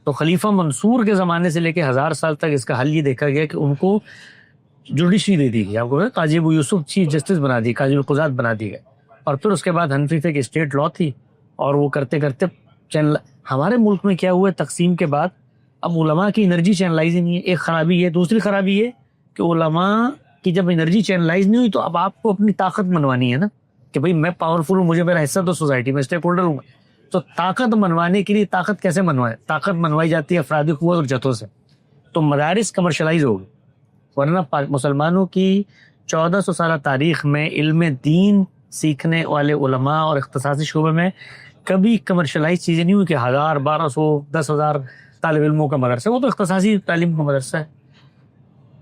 تو خلیفہ منصور کے زمانے سے لے کے 1000 سال تک اس کا حل یہ دیکھا گیا کہ ان کو جوڈیشری دے دی گئی، آپ کو قاضی ابو یوسف چیف جسٹس بنا دی، قاضی القضات بنا دی گئے، اور پھر اس کے بعد حنفی فقہ اسٹیٹ لا تھی، اور وہ کرتے کرتے ہمارے ملک میں کیا ہوا ہے تقسیم کے بعد، اب علماء کی انرجی چینلائز ہی نہیں ہے۔ ایک خرابی یہ، دوسری خرابی یہ کہ علماء کی جب انرجی چینلائز نہیں ہوئی تو اب آپ کو اپنی طاقت منوانی ہے نا، کہ بھئی میں پاورفل ہوں، مجھے میرا حصہ تو سوسائٹی میں اسٹیک ہولڈر ہوں، تو طاقت منوانے کے لیے طاقت کیسے منوائے؟ طاقت منوائی جاتی ہے افرادی قوت اور جتھوں سے۔ تو مدارس کمرشلائز ہو گئی، ورنہ مسلمانوں کی 1400 سالہ تاریخ میں علم دین سیکھنے والے علماء اور اختصاصی شعبے میں کبھی کمرشلائز چیزیں نہیں ہوئی کہ 1000 1200 10,000 طالب علموں کا مدرسہ، وہ تو اختصاصی تعلیم کا مدرسہ ہے۔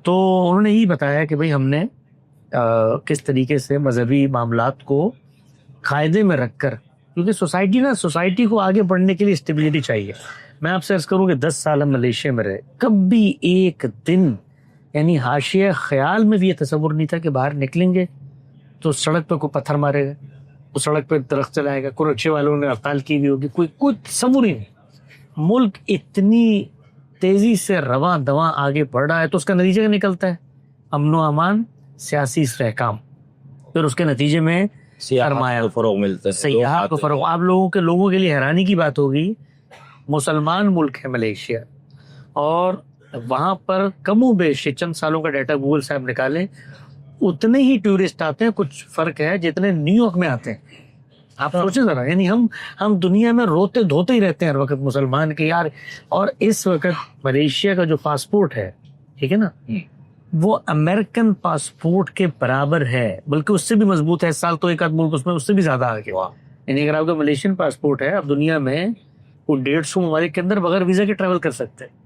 تو انہوں نے یہی بتایا کہ بھئی ہم نے کس طریقے سے مذہبی معاملات کو قاعدے میں رکھ کر، کیونکہ سوسائٹی کو آگے بڑھنے کے لیے اسٹیبلٹی چاہیے۔ میں آپ سے عرض کروں کہ 10 سال ہم ملیشیا میں رہے، کبھی ایک دن یعنی حاشیہ خیال میں بھی یہ تصور نہیں تھا کہ باہر نکلیں گے تو سڑک پہ کوئی پتھر مارے گا، اس سڑک پہ درخت چلائے گا، کوئی رکشے والوں نے ہڑتال کی ہوئی ہوگی، کوئی تصور ہی نہیں۔ ملک اتنی تیزی سے رواں دواں آگے بڑھ رہا ہے تو اس کا نتیجہ کیا نکلتا ہے؟ امن و امان، سیاسی استحکام، پھر اس کے نتیجے میں سرمایہ کو فروغ ملتا ہے، سیاحت کو فروغ۔ آپ لوگوں کے لیے حیرانی کی بات ہوگی، مسلمان ملک ہے ملیشیا، اور وہاں پر کم و بیش چند سالوں کا ڈیٹا گوگل صاحب نکالیں، اتنے ہی ٹورسٹ آتے ہیں، کچھ فرق ہے، جتنے نیو یارک میں آتے ہیں۔ آپ سوچیں ذرا، یعنی ہم دنیا میں روتے دھوتے ہی رہتے ہیں ہر وقت مسلمان کے یار، اور اس وقت ملیشیا کا جو پاسپورٹ ہے، ٹھیک ہے نا، وہ امریکن پاسپورٹ کے برابر ہے، بلکہ اس سے بھی مضبوط ہے۔ اس سال تو ایک آدھ ملک اس سے بھی زیادہ آگے۔ یعنی اگر آپ کا ملیشین پاسپورٹ ہے، آپ دنیا میں وہ 150 ممالک کے اندر بغیر ویزا کے ٹریول کر سکتے ہیں۔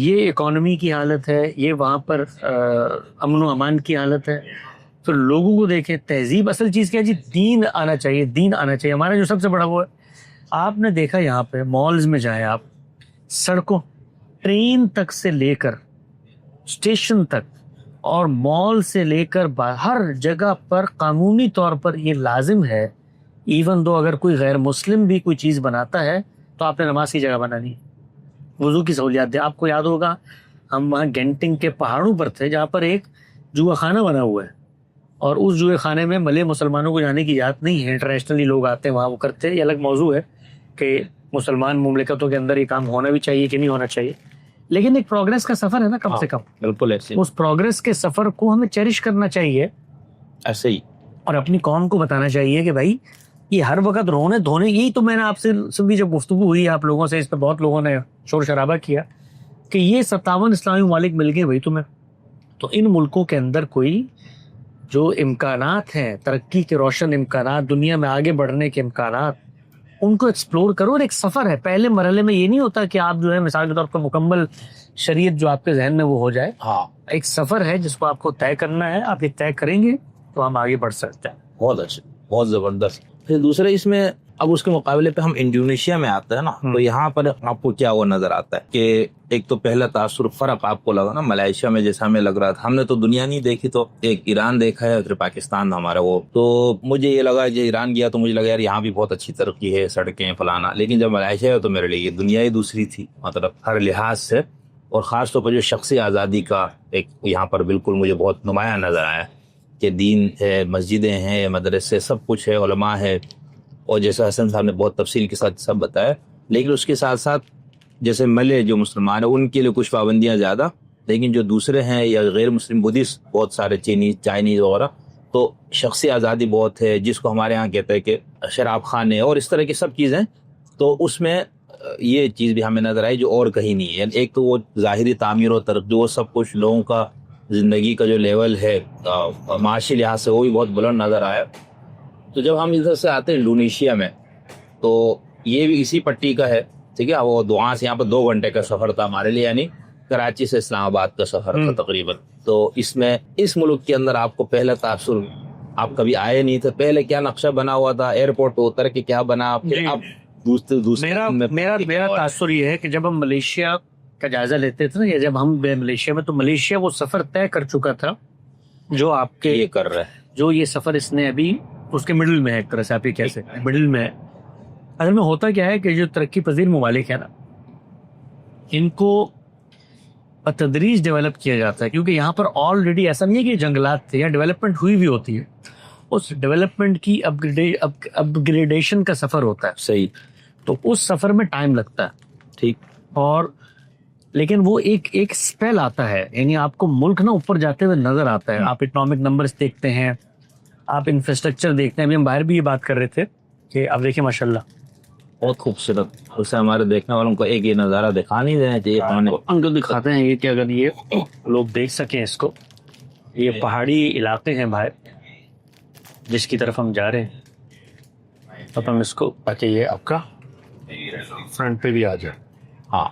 یہ اکانومی کی حالت ہے، یہ وہاں پر امن و امان کی حالت ہے۔ پھر لوگوں کو دیکھیں، تہذیب اصل چیز کیا ہے جی؟ دین آنا چاہیے، دین آنا چاہیے۔ ہمارا جو سب سے بڑا وہ ہے، آپ نے دیکھا یہاں پہ مالز میں جائیں آپ، سڑکوں، ٹرین تک سے لے کر اسٹیشن تک اور مال سے لے کر ہر جگہ پر قانونی طور پر یہ لازم ہے، ایون دو اگر کوئی غیر مسلم بھی کوئی چیز بناتا ہے تو آپ نے نماز کی جگہ بنانی ہے، وضو کی سہولیات دے۔ آپ کو یاد ہوگا ہم وہاں گینٹنگ کے پہاڑوں پر تھے جہاں پر ایک جوا خانہ بنا ہوا ہے، اور اس جوئے خانے میں ملے مسلمانوں کو جانے کی اجازت نہیں ہے، انٹرنیشنلی لوگ آتے ہیں وہاں، وہ کرتے ہیں۔ یہ الگ موضوع ہے کہ مسلمان مملکتوں کے اندر یہ کام ہونا بھی چاہیے کہ نہیں ہونا چاہیے، لیکن ایک پروگریس کا سفر ہے نا، کم سے کم بالکل ایسے اس پروگریس کے سفر کو ہمیں چیریش کرنا چاہیے، ایسے ہی، اور اپنی قوم کو بتانا چاہیے کہ بھائی یہ ہر وقت رونے دھونے۔ یہی تو میں نے آپ سے بھی جب گفتگو ہوئی آپ لوگوں سے، اس پہ بہت لوگوں نے شور شرابہ کیا کہ یہ 57 اسلامی ممالک مل گئے بھائی تمہیں، تو ان ملکوں کے اندر کوئی جو امکانات ہیں، ترقی کے روشن امکانات، دنیا میں آگے بڑھنے کے امکانات، ان کو ایکسپلور کرو۔ اور ایک سفر ہے، پہلے مرحلے میں یہ نہیں ہوتا کہ آپ جو ہے مثال کے طور پر مکمل شریعت جو آپ کے ذہن میں وہ ہو جائے۔ ہاں، ایک سفر ہے جس کو آپ کو طے کرنا ہے، آپ یہ طے کریں گے تو ہم آگے بڑھ سکتے ہیں۔ بہت اچھا، بہت زبردست۔ پھر دوسرے اس میں اب اس کے مقابلے پہ ہم انڈونیشیا میں آتے ہیں نا، تو یہاں پر آپ کو کیا وہ نظر آتا ہے کہ ایک تو پہلا تاثر فرق آپ کو لگا نا، ملائیشیا میں جیسا ہمیں لگ رہا تھا، ہم نے تو دنیا نہیں دیکھی، تو ایک ایران دیکھا ہے، پھر پاکستان ہمارا وہ، تو مجھے یہ لگا جب ایران گیا تو مجھے لگا یار یہاں بھی بہت اچھی ترقی ہے، سڑکیں فلانا، لیکن جب ملائیشیا ہے تو میرے لیے یہ دنیا ہی دوسری تھی، مطلب ہر لحاظ سے، اور خاص طور پر جو شخصی آزادی کا ایک یہاں پر بالکل مجھے بہت نمایاں نظر آیا کہ دین ہے، مسجدیں ہیں، مدرسے، سب کچھ ہے، علماء ہے، اور جیسا حسن صاحب نے بہت تفصیل کے ساتھ سب بتایا، لیکن اس کے ساتھ ساتھ جیسے ملے جو مسلمان ہیں ان کے لیے کچھ پابندیاں زیادہ، لیکن جو دوسرے ہیں یا غیر مسلم بدھسٹ بہت سارے چائنیز وغیرہ، تو شخصی آزادی بہت ہے، جس کو ہمارے ہاں کہتے ہیں کہ شراب خانے اور اس طرح کی سب چیزیں، تو اس میں یہ چیز بھی ہمیں نظر آئی جو اور کہیں نہیں ہے. ایک تو وہ ظاہری تعمیر و ترقی، وہ سب کچھ لوگوں کا زندگی کا جو لیول ہے معاشی لحاظ سے وہ بھی بہت بلند نظر آیا. تو جب ہم ادھر سے آتے ہیں انڈونیشیا میں، تو یہ بھی اسی پٹی کا ہے، ٹھیک ہے. وہ وہاں سے یہاں پر 2 گھنٹے کا سفر تھا ہمارے لیے، یعنی کراچی سے اسلام آباد کا سفر تھا تقریباً. تو اس میں اس ملک کے اندر آپ کو پہلا تاثر، آپ کبھی آئے نہیں تھے، پہلے کیا نقشہ بنا ہوا تھا ایئرپورٹ پہ اتر کے کیا بنا، پھر آپ میرا تاثر یہ ہے کہ جب ہم ملیشیا کا جائزہ لیتے تھے نا، یا جب ہم گئے ملیشیا میں، تو ملیشیا وہ سفر طے کر چکا تھا جو آپ کے یہ کر رہے ہیں، جو یہ سفر اس نے ابھی اس کے مڈل میں ہے، ایک طرح سے آپ یہ کیسے مڈل میں ہے. اصل میں ہوتا کیا ہے کہ جو ترقی پذیر ممالک ہیں نا، ان کو بتدریج ڈیولپ کیا جاتا ہے، کیونکہ یہاں پر آلریڈی ایسا نہیں ہے کہ جنگلات تھے، یہاں ڈیولپمنٹ ہوئی بھی ہوتی ہے. اس ڈیولپمنٹ کی اپ گریڈیشن کا سفر ہوتا ہے. صحیح. تو اس سفر میں ٹائم لگتا ہے، ٹھیک. اور لیکن وہ ایک سپیل آتا ہے، یعنی آپ کو ملک نا اوپر جاتے ہوئے نظر آتا ہے. آپ اکنامک نمبرز دیکھتے ہیں، آپ انفراسٹرکچر دیکھتے ہیں. ابھی ہم باہر بھی یہ بات کر رہے تھے کہ اب دیکھیں ماشاء اللہ بہت خوبصورت. اسے ہمارے دیکھنے والوں کو ایک یہ نظارہ دکھا نہیں دینا چاہیے. ان کو دکھاتے ہیں یہ کہ اگر یہ لوگ دیکھ سکیں اس کو. یہ پہاڑی علاقے ہیں باہر جس کی طرف ہم جا رہے ہیں. اب ہم اس کو تاکہ یہ آپ کا فرنٹ پہ بھی آ جائے. ہاں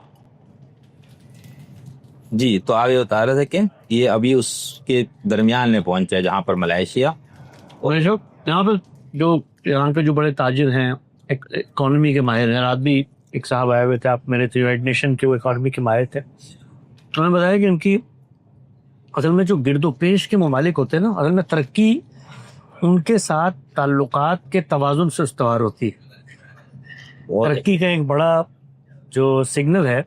جی. تو آپ یہ بتا رہے تھے کہ یہ ابھی اس کے درمیان میں پہنچا ہے جہاں پر ملائیشیا. اور یہاں پہ جو بڑے تاجر ہیں، اکانومی کے ماہر ہیں. رات بھی ایک صاحب آئے ہوئے تھے، آپ میرے تھے یونائٹڈ نیشن کے، وہ اکانومی کے ماہر تھے. انہوں نے بتایا کہ ان کی اصل میں جو گرد و پیش کے ممالک ہوتے ہیں نا، اصل میں ترقی ان کے ساتھ تعلقات کے توازن سے استوار ہوتی ہے. ترقی کا ایک بڑا جو سگنل ہے،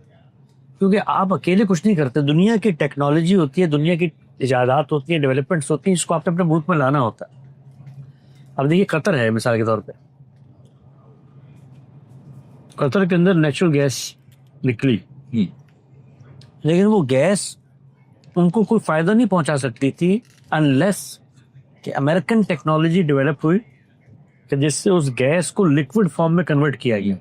کیونکہ آپ اکیلے کچھ نہیں کرتے. دنیا کی ٹیکنالوجی ہوتی ہے، دنیا کی ایجادات ہوتی ہیں، ڈیولپمنٹس ہوتی ہیں، اس کو آپ نے اپنے ملک میں لانا ہوتا ہے. اب دیکھیے قطر ہے مثال کے طور پہ، قطر کے اندر نیچرل گیس نکلی، لیکن وہ گیس ان کو کوئی فائدہ نہیں پہنچا سکتی تھی انلیس کہ امریکن ٹیکنالوجی ڈیولپ ہوئی کہ جس سے اس گیس کو لکوڈ فارم میں کنورٹ کیا گیا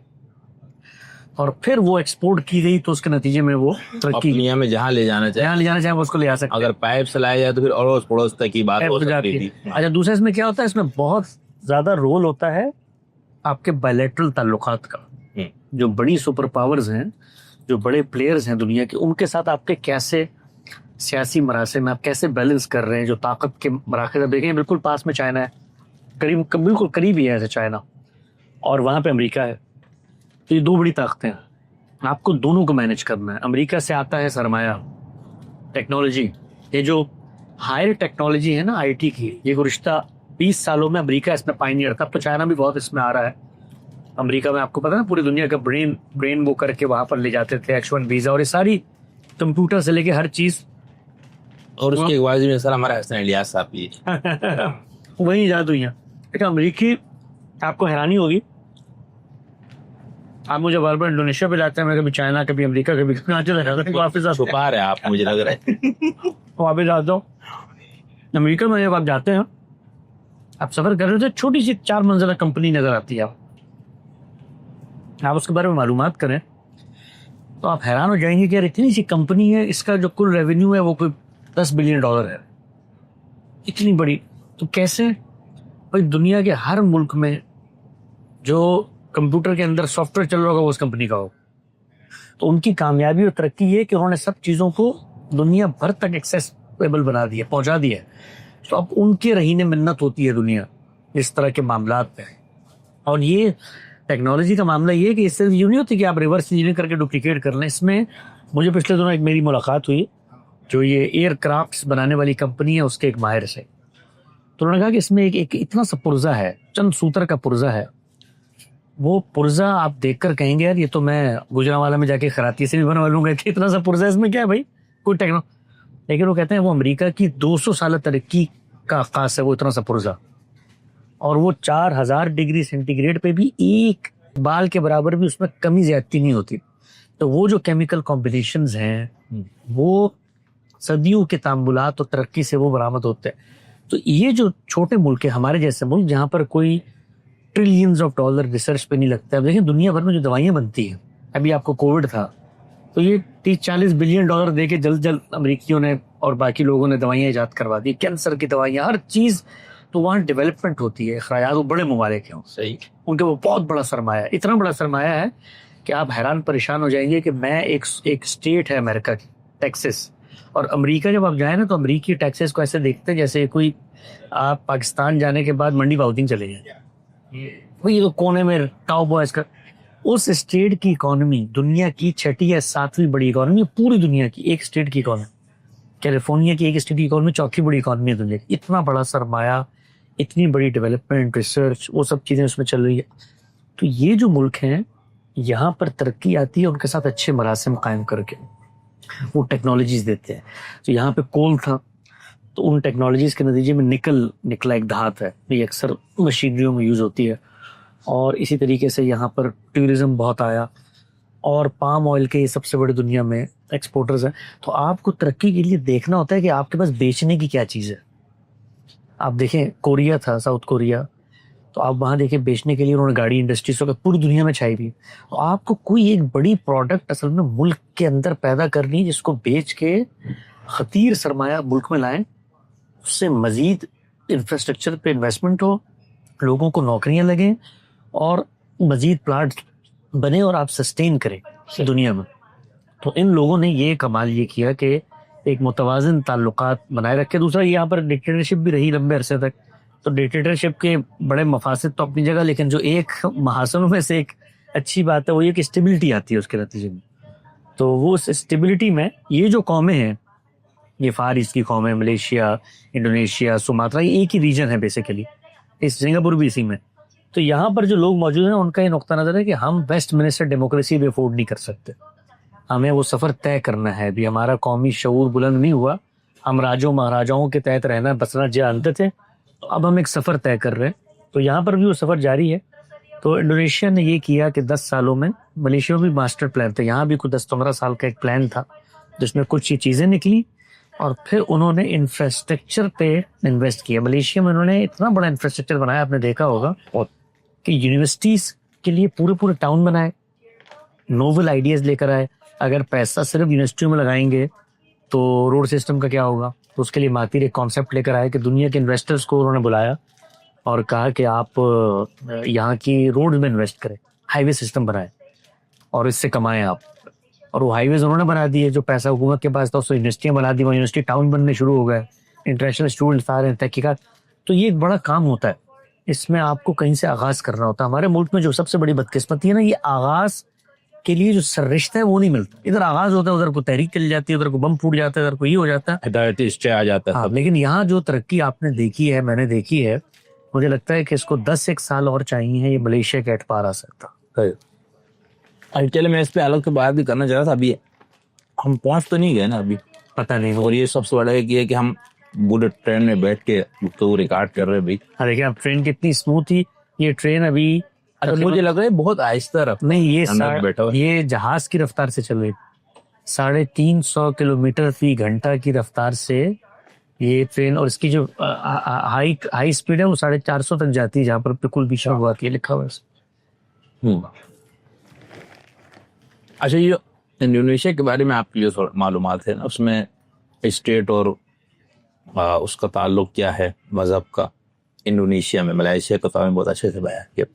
اور پھر وہ ایکسپورٹ کی گئی. تو اس کے نتیجے میں وہ ترقی دنیا میں جہاں لے جانا چاہے وہ اس کو لے آ سکتے. اگر پائپ سے لایا جائے تو پھر اڑوس پڑوس تک کی بات ہو سکتی تھی. اچھا، دوسرے اس میں کیا ہوتا ہے، اس میں بہت زیادہ رول ہوتا ہے آپ کے بائلیٹرل تعلقات کا. جو بڑی سپر پاورز ہیں، جو بڑے پلیئرز ہیں دنیا کے، ان کے ساتھ آپ کے کیسے سیاسی مراسم میں آپ کیسے بیلنس کر رہے ہیں. جو طاقت کے مراکز آپ دیکھیں، بالکل پاس میں چائنا ہے، بالکل قریب ہی ہے ایسے چائنا، اور وہاں پہ امریکہ ہے. تو یہ 2 بڑی طاقتیں ہیں، آپ کو دونوں کو مینج کرنا ہے. امریکہ سے آتا ہے سرمایہ، ٹیکنالوجی. یہ جو ہائر ٹیکنالوجی ہے نا آئی ٹی کی، یہ گزشتہ 20 سالوں میں امریکہ اس میں پائنیئر تھا. اب تو چائنا بھی بہت اس میں آ رہا ہے. امریکہ میں آپ کو پتا ہے پوری دنیا کا برین وہ کر کے وہاں پر لے جاتے تھے، H1 ویزا اور یہ ساری کمپیوٹر سے لے کے ہر چیز. اور اس کے بعد میں سر ہمارا حسن الیاس صاحب بھی وہی ایجاد ہوئی ہیں. لیکن امریکی، آپ کو حیرانی ہوگی، آپ مجھے بار بار انڈونیشیا پہ لاتے ہیں، میں کبھی چائنا، کبھی امریکہ، کبھی واپس چھپا رہے آپ، مجھے لگ رہا ہے واپس آتا ہوں. امریکہ میں جب آپ جاتے ہیں، آپ سفر کر رہے تھے، چھوٹی سی 4 منزلہ کمپنی نظر آتی ہے. آپ اس کے بارے میں معلومات کریں تو آپ حیران ہو جائیں گے کہ یار اتنی سی کمپنی ہے، اس کا جو کل ریونیو ہے وہ کوئی $10 بلین ہے. اتنی بڑی. تو کیسے بھائی دنیا کے ہر ملک میں جو کمپیوٹر کے اندر سافٹ ویئر چل رہا ہوگا وہ اس کمپنی کا ہو. تو ان کی کامیابی اور ترقی یہ کہ انہوں نے سب چیزوں کو دنیا بھر تک ایکسیسیبل بنا دیا، پہنچا دیا. تو اب ان کے رہینے منت ہوتی ہے دنیا اس طرح کے معاملات پہ. اور یہ ٹیکنالوجی کا معاملہ یہ ہے کہ اس سے یہ نہیں ہوتی کہ آپ ریورس انجینئرنگ کر کے ڈپلیکیٹ کر لیں. اس میں مجھے پچھلے دنوں ایک میری ملاقات ہوئی جو یہ ایئر کرافٹس بنانے والی کمپنی ہے، اس کے ایک ماہر سے. تو انہوں نے کہا کہ اس میں ایک اتنا سا پرزہ ہے، چند سوتر کا پرزہ ہے. وہ پرزہ آپ دیکھ کر کہیں گے یار یہ تو میں گجرانوالہ میں جا کے خراتی سے بھی بنوا لوں گا کہ اتنا سا پرزہ اس میں کیا ہے بھائی، کوئی ٹیکنالوجی. لیکن وہ کہتے ہیں وہ امریکہ کی 200 سالہ ترقی کا آغاز ہے وہ اتنا سا پرزہ، اور وہ 4000 ڈگری سینٹی گریڈ پہ بھی ایک بال کے برابر بھی اس میں کمی زیادتی نہیں ہوتی. تو وہ جو کیمیکل کمبینیشنز ہیں وہ صدیوں کے تعاملات اور ترقی سے وہ برآمد ہوتے ہیں. تو یہ جو چھوٹے ملک ہیں، ہمارے جیسے ملک جہاں پر کوئی $ٹریلینز ریسرچ پہ نہیں لگتا ہے. دیکھیں دنیا بھر میں جو دوائیاں بنتی ہیں ابھی آپ کو کووڈ تھا تو یہ 30-40 بلین ڈالر دے کے جلد امریکیوں نے اور باقی لوگوں نے دوائیاں ایجاد کروا دی, کینسر کی دوائیاں, ہر چیز. تو وہاں ڈیولپمنٹ ہوتی ہے, اخراجات, وہ بڑے ممالک ہیں, صحیح, ان کے وہ بہت بڑا سرمایہ ہے, اتنا بڑا سرمایہ ہے کہ آپ حیران پریشان ہو جائیں گے کہ میں ایک اسٹیٹ ہے امریکہ کی, ٹیکسس, اور امریکہ جب آپ جائیں نا تو امریکی ٹیکسس کو ایسے دیکھتے ہیں جیسے کوئی آپ پاکستان جانے کے بعد منڈی باؤدین چلے جائیں, وہی تو کونے میں ٹاؤ بوائز کا. اس اسٹیٹ کی اکانومی دنیا کی 6 یا 7ویں بڑی اکانومی پوری دنیا کی, ایک اسٹیٹ کی اکانومی, کیلیفورنیا کی ایک اسٹیٹ کی اکانومی 4تھی بڑی اکانومی ہے دنیا کی. اتنا بڑا سرمایہ, اتنی بڑی ڈیولپمنٹ, ریسرچ, وہ سب چیزیں اس میں چل رہی ہے. تو یہ جو ملک ہیں یہاں پر ترقی آتی ہے ان کے ساتھ اچھے مراسم قائم کر کے, وہ ٹیکنالوجیز دیتے ہیں. تو یہاں پہ کول تھا تو ان ٹیکنالوجیز کے نتیجے میں نکلا ایک دھات ہے, یہ اکثر مشینریوں میں یوز ہوتی ہے. اور اسی طریقے سے یہاں پر ٹورزم بہت آیا, اور پام آئل کے یہ سب سے بڑے دنیا میں ایکسپورٹرز ہیں. تو آپ کو ترقی کے لیے دیکھنا ہوتا ہے کہ آپ کے پاس بیچنے کی کیا چیز ہے. آپ دیکھیں کوریا تھا, ساؤتھ کوریا, تو آپ وہاں دیکھیں بیچنے کے لیے انہوں نے گاڑی انڈسٹریز کو پوری دنیا میں چھائی بھی. تو آپ کو کوئی ایک بڑی پروڈکٹ اصل میں ملک کے اندر پیدا کرنی جس کو بیچ کے خطیر سرمایہ ملک میں لائیں, اس سے مزید انفراسٹرکچر پہ انویسٹمنٹ ہو, لوگوں کو نوکریاں لگیں اور مزید پلانٹ بنے اور آپ سسٹین کریں دنیا میں. تو ان لوگوں نے یہ کمال یہ کیا کہ ایک متوازن تعلقات بنائے رکھے. دوسرا یہاں پر ڈکٹیٹرشپ بھی رہی لمبے عرصے تک, تو ڈکٹیٹرشپ کے بڑے مفاسد تو اپنی جگہ, لیکن جو ایک محاسنوں میں سے ایک اچھی بات ہے وہ یہ کہ اسٹیبلٹی آتی ہے اس کے نتیجے میں. تو وہ اس اسٹیبلٹی میں یہ جو قومیں ہیں, یہ فار ایسٹ کی قومیں, ملیشیا, انڈونیشیا, سماترا, یہ ایک ہی ریجن ہے بیسیکلی, اس سنگاپور بھی اسی میں. تو یہاں پر جو لوگ موجود ہیں ان کا یہ نقطہ نظر ہے کہ ہم ویسٹ منسٹر ڈیموکریسی بھی افورڈ نہیں کر سکتے, ہمیں وہ سفر طے کرنا ہے. ابھی ہمارا قومی شعور بلند نہیں ہوا, ہم راجوں مہاراجاؤں کے تحت رہنا بسنا جانتے تھے, تو اب ہم ایک سفر طے کر رہے ہیں. تو یہاں پر بھی وہ سفر جاری ہے. تو انڈونیشیا نے یہ کیا کہ 10 سالوں میں, ملیشیا میں بھی ماسٹر پلان تھا, یہاں بھی کوئی 10-15 سال کا ایک پلان تھا جس میں کچھ یہ چیزیں نکلی, اور پھر انہوں نے انفراسٹرکچر پہ انویسٹ کیا. ملیشیا میں انہوں نے اتنا بڑا انفراسٹرکچر بنایا, آپ نے دیکھا ہوگا کہ یونیورسٹیز کے لیے پورے ٹاؤن بنائے, نوول آئیڈیاز لے کر آئے. اگر پیسہ صرف یونیورسٹیوں میں لگائیں گے تو روڈ سسٹم کا کیا ہوگا, تو اس کے لیے ماتیر ایک کانسیپٹ لے کر آئے کہ دنیا کے انویسٹرز کو انہوں نے بلایا اور کہا کہ آپ یہاں کی روڈ میں انویسٹ کریں, ہائی وے سسٹم بنائیں اور اس سے کمائیں آپ. اور وہ ہائی ویز انہوں نے بنا دیے, جو پیسہ حکومت کے پاس تھا اس سے یونیورسٹیاں بنا دی, وہ یونیورسٹی ٹاؤن بننے شروع ہو گئے, انٹرنیشنل اسٹوڈنٹس آ رہے ہیں, تحقیقات. تو یہ ایک بڑا کام ہوتا ہے, اس میں آپ کو کہیں سے آغاز کرنا ہوتا ہے. ہمارے ملک میں جو سب سے بڑی بدقسمتی ہے نا, یہ آغاز کے لیے جو سررشتہ ہے وہ نہیں ملتا. ادھر آغاز ہوتا ہے, ادھر کو تحریک چل جاتی ہے, ادھر کو بم پھوٹ جاتا ہے, ادھر کو یہ ہو جاتا ہے, ہدایتی اسٹے آ جاتا ہے. لیکن یہاں جو ترقی آپ نے دیکھی ہے, میں نے دیکھی ہے, مجھے لگتا ہے کہ اس کو 10 سال اور چاہیے. یہ ملیشیا کے اٹپار آ سکتا. چلے میں اس پہ الگ سے بات بھی کرنا چاہ رہا تھا. ابھی ہم پہنچ تو نہیں گئے نا ابھی, پتہ نہیں. اور یہ سب سے بڑا یہ ہے کہ ہم بلٹ ٹرین میں بیٹھ کے تو ریکارڈ کر رہے بھائی. دیکھیں اب ٹرین کتنی اسموتھ تھی. یہ ٹرین ابھی مجھے لگ رہا ہے بہت آہستہ رفتار نہیں, یہ جہاز کی رفتار سے چل رہی, 350 کلومیٹر فی گھنٹہ کی رفتار سے یہ ٹرین. اور اس کی جو ہائی اسپیڈ ہے وہ 450 تک جاتی ہے, جہاں پر بالکل بھی شک ہوا کہ لکھا ہوا ہے. اچھا, یہ انڈونیشیا کے بارے میں آپ کی جو معلومات ہے نا, اس میں اسٹیٹ اور اس کا تعلق کیا ہے مذہب کا انڈونیشیا میں, ملائیشیا کا تو ہمیں بہت اچھے سے بیان کیا,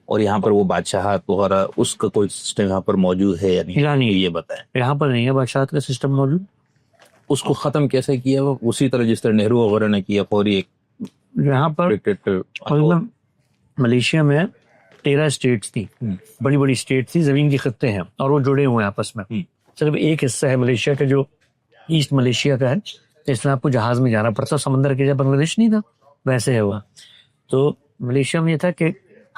اور یہاں پر وہ بادشاہت وغیرہ اس کا کوئی سسٹم یہاں پر موجود ہے یا نہیں, یہ بتائیں. یہاں پر نہیں ہے بادشاہت کا سسٹم موجود. اس کو ختم کیسے کیا وہ, اسی طرح جس طرح نہرو وغیرہ نے کیا, فوری ایک یہاں پر ملیشیا میں 13 اسٹیٹس تھی, بڑی بڑی اسٹیٹ تھی, زمین کے خطے ہیں اور وہ جڑے ہوئے ہیں آپس میں. صرف ایک حصہ ہے ملیشیا کا جو ایسٹ ملیشیا کا ہے, اس میں آپ کو جہاز میں جانا پڑتا. سمندر کے جب بنگلہ دیش نہیں تھا ویسے ہے وہ. تو ملیشیا میں یہ تھا کہ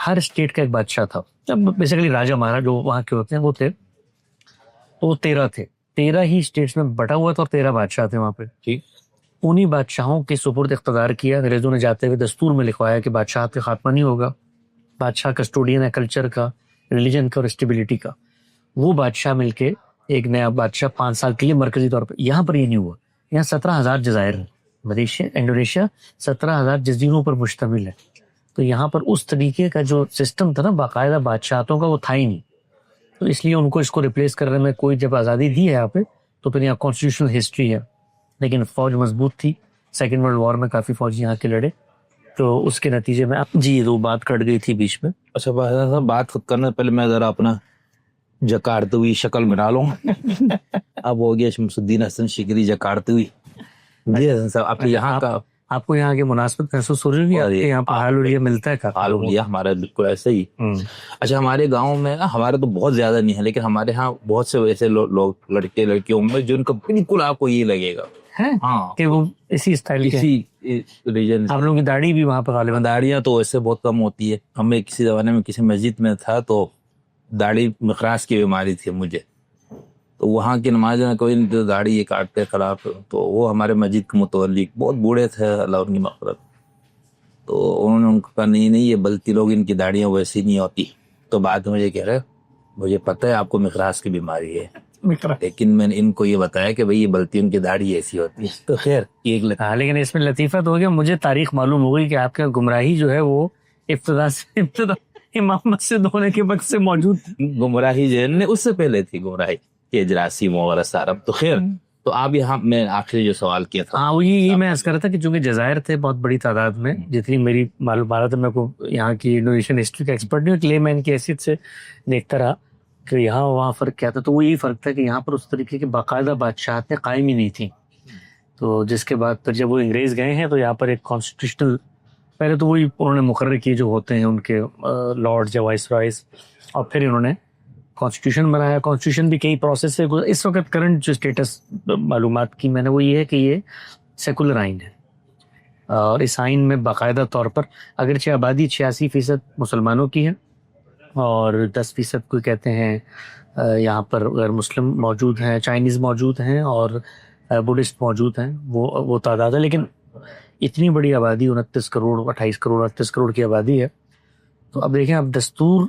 ہر اسٹیٹ کا ایک بادشاہ تھا, جب بیسیکلی راجا مہاراجا جو وہاں کے ہوتے ہیں وہ تھے, تو وہ 13 تھے. 13 ہی اسٹیٹس میں بٹا ہوا تھا اور 13 بادشاہ تھے وہاں پہ. انہی بادشاہوں کے سپرد اقتدار کیا. انگریزوں نے جاتے ہوئے دستور میں لکھوایا کہ بادشاہت کا خاتمہ نہیں ہوگا, بادشاہ کسٹوڈین ہے کلچر کا, ریلیجن کا اور اسٹیبلٹی کا. وہ بادشاہ مل کے ایک نیا بادشاہ 5 سال کے لیے مرکزی طور پر. یہاں پر یہ نہیں ہوا. یہاں 17,000 جزائر ہیں. ملیشیا انڈونیشیا 17,000 جزیروں پر مشتمل ہے. تو یہاں پر اس طریقے کا جو سسٹم تھا نا باقاعدہ بادشاہتوں کا, وہ تھا ہی نہیں. تو اس لیے ان کو اس کو ریپلیس کرنے میں کوئی جب آزادی دی ہے یہاں پہ تو پھر یہاں کانسٹیٹیوشنل ہسٹری ہے، لیکن فوج مضبوط تھی، سیکنڈ ورلڈ وار میں کافی فوجی یہاں کے لڑے، تو اس کے نتیجے میں جی وہ بات کٹ گئی تھی بیچ میں۔ اچھا صاحب، بات کرنے سے پہلے میں ذرا اپنا جکارتے ہوئی شکل بنا لوں اب ہو گیا شمس الدین حسن شکری جکارتے ہوئی۔ جی حسن صاحب، آپ یہاں کا آپ کو یہاں کی مناسبت محسوس ہو رہی ہے؟ یہاں پہ حال الیہ ملتا ہے؟ حال الیہ ہمارا بالکل ایسے ہی۔ اچھا، ہمارے گاؤں میں ہمارے تو بہت زیادہ نہیں ہے، لیکن ہمارے ہاں بہت سے ایسے لوگ لڑکے لڑکیوں میں جن کا بالکل آپ کو یہ لگے گا ہاں کہ وہ اسی اسٹائل کے، اسی ریجن۔ آپ لوگوں کی داڑھی بھی وہاں پہ غالباً، داڑیاں تو ایسے بہت کم ہوتی ہے۔ ہمیں کسی زمانے میں کسی مسجد میں تھا تو داڑھی مخراج کی بیماری تھی مجھے، تو وہاں کی نماز میں کوئی نہیں تو داڑھی یہ کاٹتے خلاف، تو وہ ہمارے مسجد کے متولی بہت بوڑھے تھے، اللہ ان کی مغفرت، تو انہوں نے ان کو کہا نہیں یہ بلتی لوگ ان کی داڑیاں ویسی نہیں ہوتی، تو بعد میں مجھے کہہ رہے مجھے پتہ ہے آپ کو مخراج کی بیماری ہے، لیکن میں نے ان کو یہ بتایا کہ بھئی یہ بلتی ان کی داڑھی ایسی ہوتی ہے، تو خیر ایک لیکن اس میں لطیفہ تو ہو گیا، مجھے تاریخ معلوم ہو گئی کہ آپ کا گمراہی جو ہے وہ ابتدا امام مسجد ہونے کے وقت سے موجود تھی۔ گمراہی جو ہے اس سے پہلے تھی گمراہی کے اجراسی وغیرہ سارا، تو خیر تو آپ یہاں میں آخری جو سوال کیا تھا ہاں وہ یہ میں عرض کر رہا تھا کہ چونکہ جزائر تھے بہت بڑی تعداد میں، جتنی میری معلومات ہے، میں کو یہاں کی انڈونیشین ہسٹری کا ایکسپرٹ نہیں ہوں، لے مین کی حیثیت سے دیکھتا رہا کہ یہاں وہاں فرق کیا تھا، تو وہ یہی فرق تھا کہ یہاں پر اس طریقے کی باقاعدہ بادشاہتیں قائم ہی نہیں تھیں، تو جس کے بعد پھر جب وہ انگریز گئے ہیں تو یہاں پر ایک کانسٹیٹیوشنل، پہلے تو وہی انہوں نے مقرر کیے جو ہوتے ہیں ان کے لارڈز یا وائس رائز، اور پھر انہوں نے کانسٹیٹیوشن بنایا۔ کانسٹیٹیوشن بھی کئی پروسیس سے اس وقت کرنٹ جو اسٹیٹس معلومات کی میں نے وہ یہ ہے کہ یہ سیکولر آئین ہے، اور اس آئین میں باقاعدہ طور پر اگرچہ آبادی 86% مسلمانوں کی ہے اور 10% کوئی کہتے ہیں یہاں پر غیر مسلم موجود ہیں، چائنیز موجود ہیں اور بدھسٹ موجود ہیں، وہ تعداد ہے، لیکن اتنی بڑی آبادی 29 کروڑ 28 کروڑ 38 کروڑ کی آبادی ہے، تو اب دیکھیں اب دستور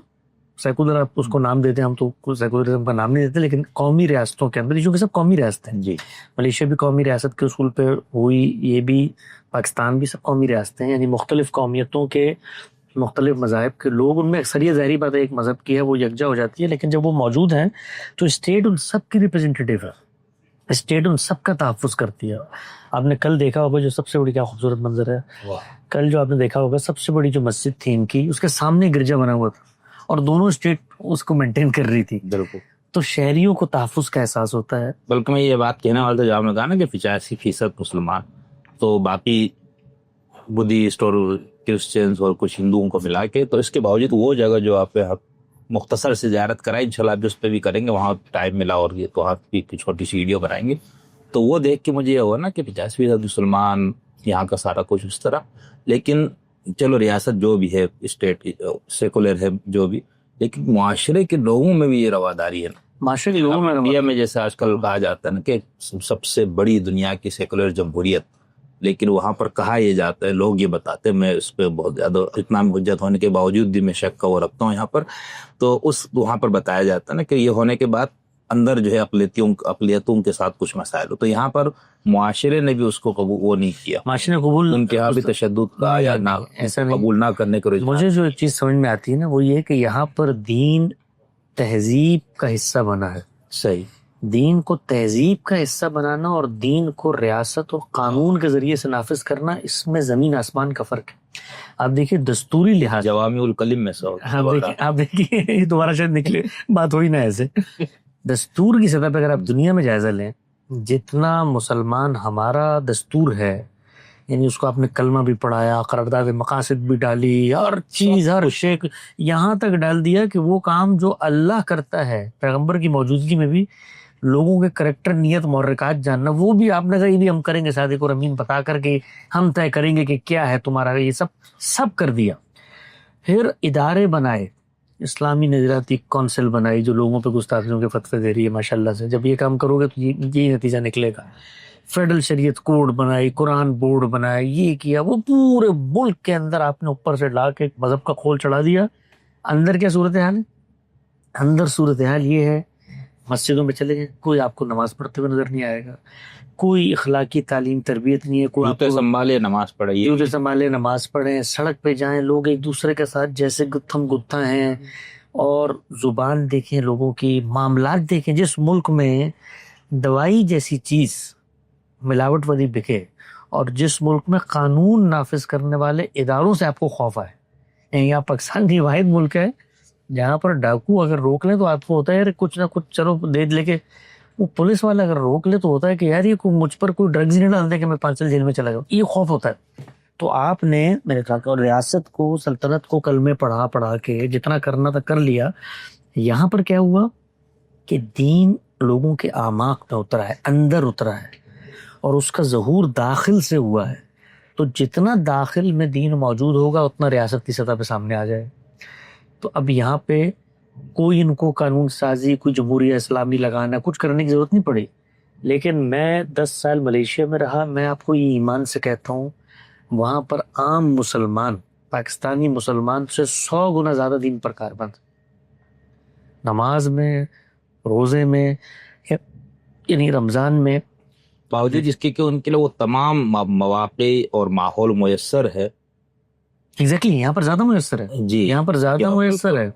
سیکولر آپ اس کو نام دیتے ہیں، ہم تو سیکولرزم کا نام نہیں دیتے، لیکن قومی ریاستوں کے اندر جو کہ سب قومی ریاستیں ہیں، جی ملیشیا بھی قومی ریاست کے اصول پہ ہوئی، یہ بھی پاکستان بھی سب قومی ریاستیں ہیں، یعنی مختلف قومیتوں کے مختلف مذاہب کے لوگ، ان میں اکثریت ظاہری بات ہے ایک مذہب کی ہے وہ یکجا ہو جاتی ہے، لیکن جب وہ موجود ہیں تو اسٹیٹ ان سب کی ریپرزینٹیٹیو ہے، اسٹیٹ ان سب کا تحفظ کرتی ہے۔ آپ نے کل دیکھا ہوگا جو سب سے بڑی کیا خوبصورت منظر ہے، کل جو آپ نے دیکھا ہوگا سب سے بڑی جو مسجد تھی ان کی، اس کے سامنے گرجا بنا ہوا تھا اور دونوں اسٹیٹ اس کو مینٹین کر رہی تھی، بالکل، تو شہریوں کو تحفظ کا احساس ہوتا ہے۔ بلکہ میں یہ بات کہنے والا تھا جو آپ نے کہا نا کہ 85% مسلمان، تو باقی بدھسٹ اور کرسچنز اور کچھ ہندوؤں کو ملا کے، تو اس کے باوجود وہ جگہ جو آپ نے مختصر سے زیارت کرائی، انشاءاللہ بھی اس پہ بھی کریں گے، وہاں ٹائم ملا اور یہ تو وہاں کی چھوٹی سی ویڈیو بنائیں گے، تو وہ دیکھ کے مجھے یہ ہوا نا کہ 50% مسلمان، یہاں کا سارا کچھ اس طرح، لیکن چلو ریاست جو بھی ہے، اسٹیٹ سیکولر ہے جو بھی، لیکن معاشرے کے لوگوں میں بھی یہ رواداری ہے نا، معاشرے کے لوگوں میں انڈیا میں جیسے آج کل کہا جاتا ہے نا کہ سب سے بڑی دنیا کی سیکولر جمہوریت، لیکن وہاں پر کہا یہ جاتا ہے، لوگ یہ بتاتے ہیں، میں اس پہ بہت زیادہ اتنا حجت ہونے کے باوجود بھی میں شک کا وہ رکھتا ہوں یہاں پر، تو وہاں پر بتایا جاتا ہے نا کہ یہ ہونے کے بعد اندر جو ہے اقلیتوں کے ساتھ کچھ مسائل ہو، تو یہاں پر معاشرے نے بھی اس کو وہ نہیں کیا، معاشرے نے قبول، ان کے یہاں بھی تشدد کا یا نہ ایسا نہیں، قبول نہ کرنے کو رجحان۔ مجھے جو ایک چیز سمجھ میں آتی ہے نا وہ یہ کہ یہاں پر دین تہذیب کا حصہ بنا ہے، صحیح، دین کو تہذیب کا حصہ بنانا اور دین کو ریاست اور قانون کے ذریعے سے نافذ کرنا، اس میں زمین آسمان کا فرق ہے۔ آپ دیکھیے دستوری لحاظ، جوامع الکلم میں آپ دیکھیے دوبارہ شاید نکلے بات ہوئی نہ ایسے، دستور کی سطح پہ اگر آپ دنیا میں جائزہ لیں، جتنا مسلمان ہمارا دستور ہے، یعنی اس کو آپ نے کلمہ بھی پڑھایا، قرارداد مقاصد بھی ڈالی، ہر چیز ہر شے یہاں تک ڈال دیا کہ وہ کام جو اللہ کرتا ہے پیغمبر کی موجودگی میں بھی، لوگوں کے کریکٹر، نیت، محرکات جاننا، وہ بھی آپ نے کہا یہ بھی ہم کریں گے، صادق اور امین بتا کر کے ہم طے کریں گے کہ کیا ہے تمہارا، یہ سب کر دیا۔ پھر ادارے بنائے، اسلامی نظریاتی کونسل بنائی جو لوگوں پہ گستاخیوں کے فتوے دے رہی ہے ماشاءاللہ سے، جب یہ کام کرو گے تو یہ نتیجہ نکلے گا۔ فیڈرل شریعت کوڈ بنائی، قرآن بورڈ بنایا، یہ کیا، وہ پورے ملک کے اندر آپ نے اوپر سے لا کے مذہب کا کھول چڑھا دیا۔ اندر کیا صورتحال ہے؟ اندر صورتحال یہ ہے، مسجدوں میں چلے گئے، کوئی آپ کو نماز پڑھتے ہوئے نظر نہیں آئے گا، کوئی اخلاقی تعلیم تربیت نہیں ہے، کوئی جوتے سنبھالے نماز پڑھے، جوتے سنبھالے نماز پڑھیں، سڑک پہ جائیں، لوگ ایک دوسرے کے ساتھ جیسے گتھم گتھا ہیں، اور زبان دیکھیں لوگوں کی، معاملات دیکھیں. جس ملک میں دوائی جیسی چیز ملاوٹ والی بکے اور جس ملک میں قانون نافذ کرنے والے اداروں سے آپ کو خوف آئے. یہاں پاکستان کی واحد ملک ہے جہاں پر ڈاکو اگر روک لیں تو آپ کو ہوتا ہے یار کچھ نہ کچھ چلو دے لے کے. وہ پولیس والا اگر روک لے تو ہوتا ہے کہ یار یہ مجھ پر کوئی ڈرگز نہیں ڈال دے کہ میں 5 سال جیل میں چلا جاؤں. یہ خوف ہوتا ہے. تو آپ نے میرے خیال کا ریاست کو، سلطنت کو کلمے پڑھا کے جتنا کرنا تھا کر لیا. یہاں پر کیا ہوا کہ دین لوگوں کے اعماق میں اترا ہے، اندر اترا ہے، اور اس کا ظہور داخل سے ہوا ہے. تو جتنا داخل میں دین موجود ہوگا اتنا ریاست کی سطح پہ سامنے آ جائے. تو اب یہاں پہ کوئی ان کو قانون سازی، کوئی جمہوریہ اسلامی لگانا، کچھ کرنے کی ضرورت نہیں پڑی. لیکن میں 10 سال ملیشیا میں رہا، میں آپ کو یہ ایمان سے کہتا ہوں وہاں پر عام مسلمان پاکستانی مسلمان سے 100 گنا زیادہ دین پر کاربند، نماز میں، روزے میں، یعنی رمضان میں. باوجود اس کے کہ ان کے لیے وہ تمام مواقع اور ماحول میسر ہے. ایگزیکٹلی یہاں پر زیادہ میسر ہے. جی یہاں پر زیادہ میسر ہے.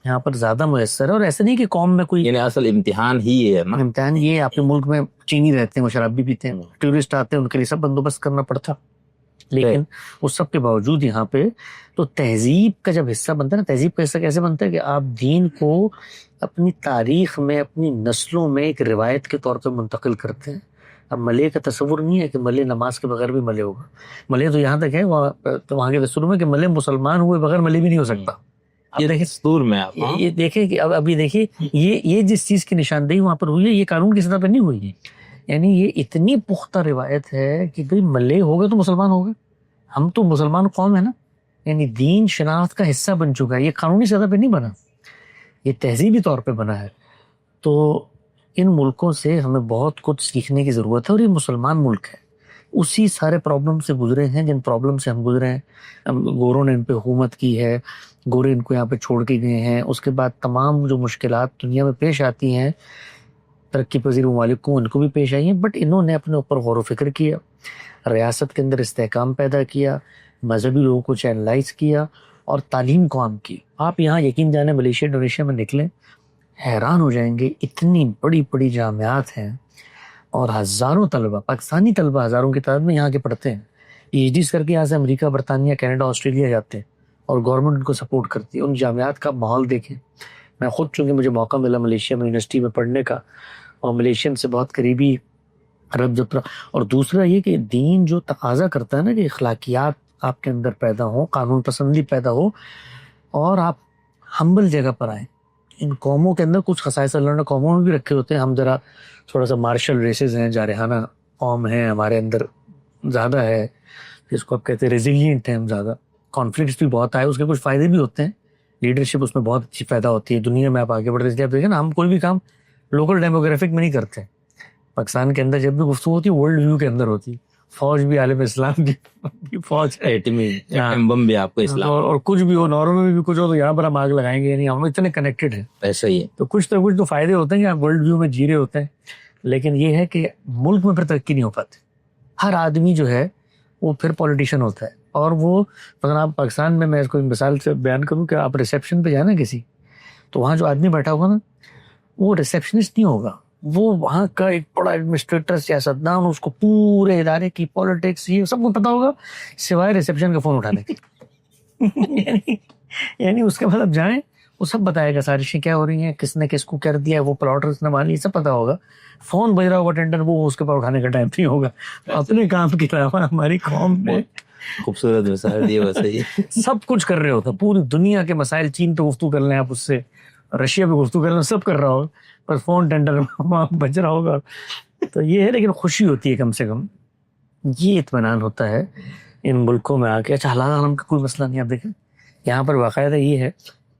یہاں پر زیادہ میسر ہے. اور ایسے نہیں کہ قوم میں کوئی یعنی اصل امتحان ہی یہ ہے نا. امتحان یہ ہے. آپ کے ملک میں چینی رہتے ہیں، وہ شراب بھی پیتے ہیں، ٹورسٹ آتے ہیں، ان کے لیے سب بندوبست کرنا پڑتا. لیکن اس سب کے باوجود یہاں پہ تو تہذیب کا جب حصہ بنتا ہے نا، تہذیب کا حصہ کیسے بنتا ہے کہ آپ دین کو اپنی تاریخ میں، اپنی نسلوں میں ایک روایت کے طور پہ منتقل کرتے ہیں. اب ملے کا تصور نہیں ہے کہ ملے نماز کے بغیر بھی ملے ہوگا. ملے تو یہاں تک ہے وہاں کے دستور میں کہ ملے مسلمان ہوئے بغیر ملے بھی نہیں ہو سکتا. یہ دیکھیں دستور میں آپ یہ دیکھیں کہ ابھی دیکھیے یہ جس چیز کی نشاندہی وہاں پر ہوئی ہے یہ قانون کی سطح پہ نہیں ہوئی ہے. یعنی یہ اتنی پختہ روایت ہے کہ بھئی ملے ہو گئے تو مسلمان ہو گئے. ہم تو مسلمان قوم ہے نا. یعنی دین شناخت کا حصہ بن چکا ہے. یہ قانونی سطح پہ نہیں بنا، یہ تہذیبی طور پہ بنا ہے. تو ان ملکوں سے ہمیں بہت کچھ سیکھنے کی ضرورت ہے. اور یہ مسلمان ملک ہے، اسی سارے پرابلم سے گزرے ہیں جن پرابلم سے ہم گزرے ہیں. گوروں نے ان پہ حکومت کی ہے، گورے ان کو یہاں پہ چھوڑ کے گئے ہیں. اس کے بعد تمام جو مشکلات دنیا میں پیش آتی ہیں ترقی پذیر ممالک کو، ان کو بھی پیش آئی ہیں. بٹ انہوں نے اپنے اوپر غور و فکر کیا، ریاست کے اندر استحکام پیدا کیا، مذہبی لوگوں کو چینلائز کیا اور تعلیم کو عام کی. آپ یہاں یقین جانے ملیشیا انڈونیشیا میں نکلیں حیران ہو جائیں گے. اتنی بڑی بڑی جامعات ہیں اور ہزاروں طلبہ، پاکستانی طلبہ ہزاروں کی تعداد میں یہاں کے پڑھتے ہیں. پی ایچ ڈیز کر کے یہاں سے امریکہ، برطانیہ، کینیڈا، آسٹریلیا جاتے ہیں اور گورنمنٹ ان کو سپورٹ کرتی ہے. ان جامعات کا ماحول دیکھیں. میں خود چونکہ مجھے موقع ملا ملیشیا میں یونیورسٹی میں پڑھنے کا اور ملیشین سے بہت قریبی رب جب. اور دوسرا یہ کہ دین جو تقاضا کرتا ہے نا کہ اخلاقیات آپ کے اندر پیدا ہو، قانون پسندی پیدا ہو اور آپ ہمبل جگہ پر آئیں. ان قوموں کے اندر کچھ خصائص اللہ نے قوموں میں بھی رکھے ہوتے ہیں. ہم ذرا تھوڑا سا مارشل ریسز ہیں، جارحانہ قوم ہیں ہمارے اندر زیادہ ہے، جس کو آپ کہتے ہیں ریزیلینٹ ہیں ہم زیادہ. کانفلکٹس بھی بہت آئے، اس کے کچھ فائدے بھی ہوتے ہیں. لیڈرشپ اس میں بہت اچھی پیدا ہوتی ہے. دنیا میں آپ آگے بڑھتے ہیں. آپ دیکھیں نا، ہم کوئی بھی کام لوکل ڈیموگرافک میں نہیں کرتے. پاکستان کے اندر جب بھی گفتگو ہوتی ہے ورلڈ ویو کے اندر ہوتی ہے. فوج بھی عالم اسلام کی فوج ہے، ایٹم بم بھی آپ کو اسلام، اور کچھ بھی ہو، ناروں میں بھی کچھ ہو تو یہاں پر ہم آگ لگائیں گے. یعنی ہم اتنے کنیکٹڈ ہیں. ایسا ہی ہے. تو کچھ تو فائدے ہوتے ہیں کہ آپ ورلڈ ویو میں جی رہے ہوتے ہیں. لیکن یہ ہے کہ ملک میں پھر ترقی نہیں ہو پاتی. ہر آدمی جو ہے وہ پھر پولیٹیشین ہوتا ہے. اور وہ اگر آپ پاکستان میں اس کو مثال سے بیان کروں کہ آپ ریسیپشن پہ جائیں نا کسی، تو وہاں جو آدمی بیٹھا ہوگا نا وہ ریسیپشنسٹ نہیں ہوگا، وہ وہاں کا ایک بڑا ایڈمنسٹریٹر، سیاستدان. اس کو پورے ادارے کی پالیٹکس یہ سب کو پتا ہوگا سوائے ریسیپشن کا فون اٹھانے کی. یعنی اس کے بعد آپ جائیں وہ سب بتائے گا سازشیں کیا ہو رہی ہیں، کس نے کس کو کر دیا، وہ پلاٹ کس نے مان لی، سب پتا ہوگا. فون بج رہا ہوگا ٹینڈر، وہ اس کے پاس اٹھانے کا ٹائم نہیں ہوگا. اپنے کام کے علاوہ ہماری قوم میں خوبصورت مثال دی. ویسے ہی سب کچھ کر رہے ہوتا، پوری دنیا کے مسائل. چین پہ گفتگو کر لیں آپ، اس سے رشیا پہ گفتگو کر لیں، سب کر رہا ہوگا، پر فون ٹینڈر بج رہا ہوگا. تو یہ ہے. لیکن خوشی ہوتی ہے، کم سے کم یہ اطمینان ہوتا ہے ان ملکوں میں آ کے. اچھا حلال حرام کا کوئی مسئلہ نہیں. آپ دیکھیں یہاں پر باقاعدہ یہ ہے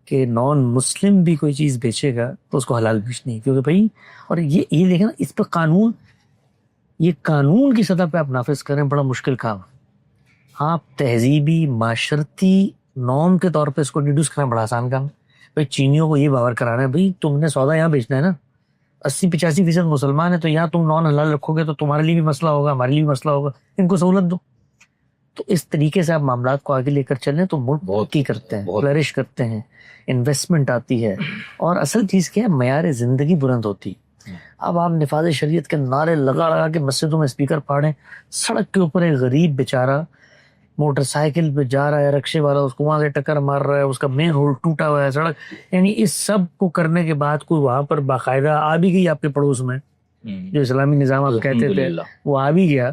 کہ نان مسلم بھی کوئی چیز بیچے گا تو اس کو حلال بیچنی ہے، کیونکہ بھائی. اور یہ دیکھیں نا، اس پہ قانون، یہ قانون کی سطح پہ آپ نافذ کریں بڑا مشکل کام. آپ تہذیبی معاشرتی نارم کے طور پہ اس کو انٹروڈیوس کرنا بڑا آسان کام. بھائی چینیوں کو یہ باور کرانا ہے بھائی تم نے سودا یہاں بیچنا ہے نا، 80-85% مسلمان ہے، تو یہاں تم نان حلال رکھو گے تو تمہارے لیے بھی مسئلہ ہوگا، ہمارے لیے بھی مسئلہ ہوگا. ان کو سہولت دو. تو اس طریقے سے آپ معاملات کو آگے لے کر چلیں تو ملک بہت- ترقی کرتے ہیں، بہت- فلرش کرتے ہیں، انویسٹمنٹ آتی ہے، اور اصل چیز کیا ہے، معیار زندگی بلند ہوتی. اب آپ نفاذ شریعت کے نعرے لگا لگا کے مسجدوں میں اسپیکر پھاڑیں، سڑک کے اوپر ایک غریب بیچارہ موٹر سائیکل پہ جا رہا ہے، رکشے والا اس کو وہاں سے ٹکر مار رہا ہے، اس کا مین رول ٹوٹا ہوا ہے، سڑک، یعنی اس سب کو کرنے کے بعد کوئی وہاں پر باقاعدہ آ بھی گئی آپ کے پڑوس میں، جو اسلامی نظام آپ کہتے تھے الحمدللہ. وہ آ بھی گیا.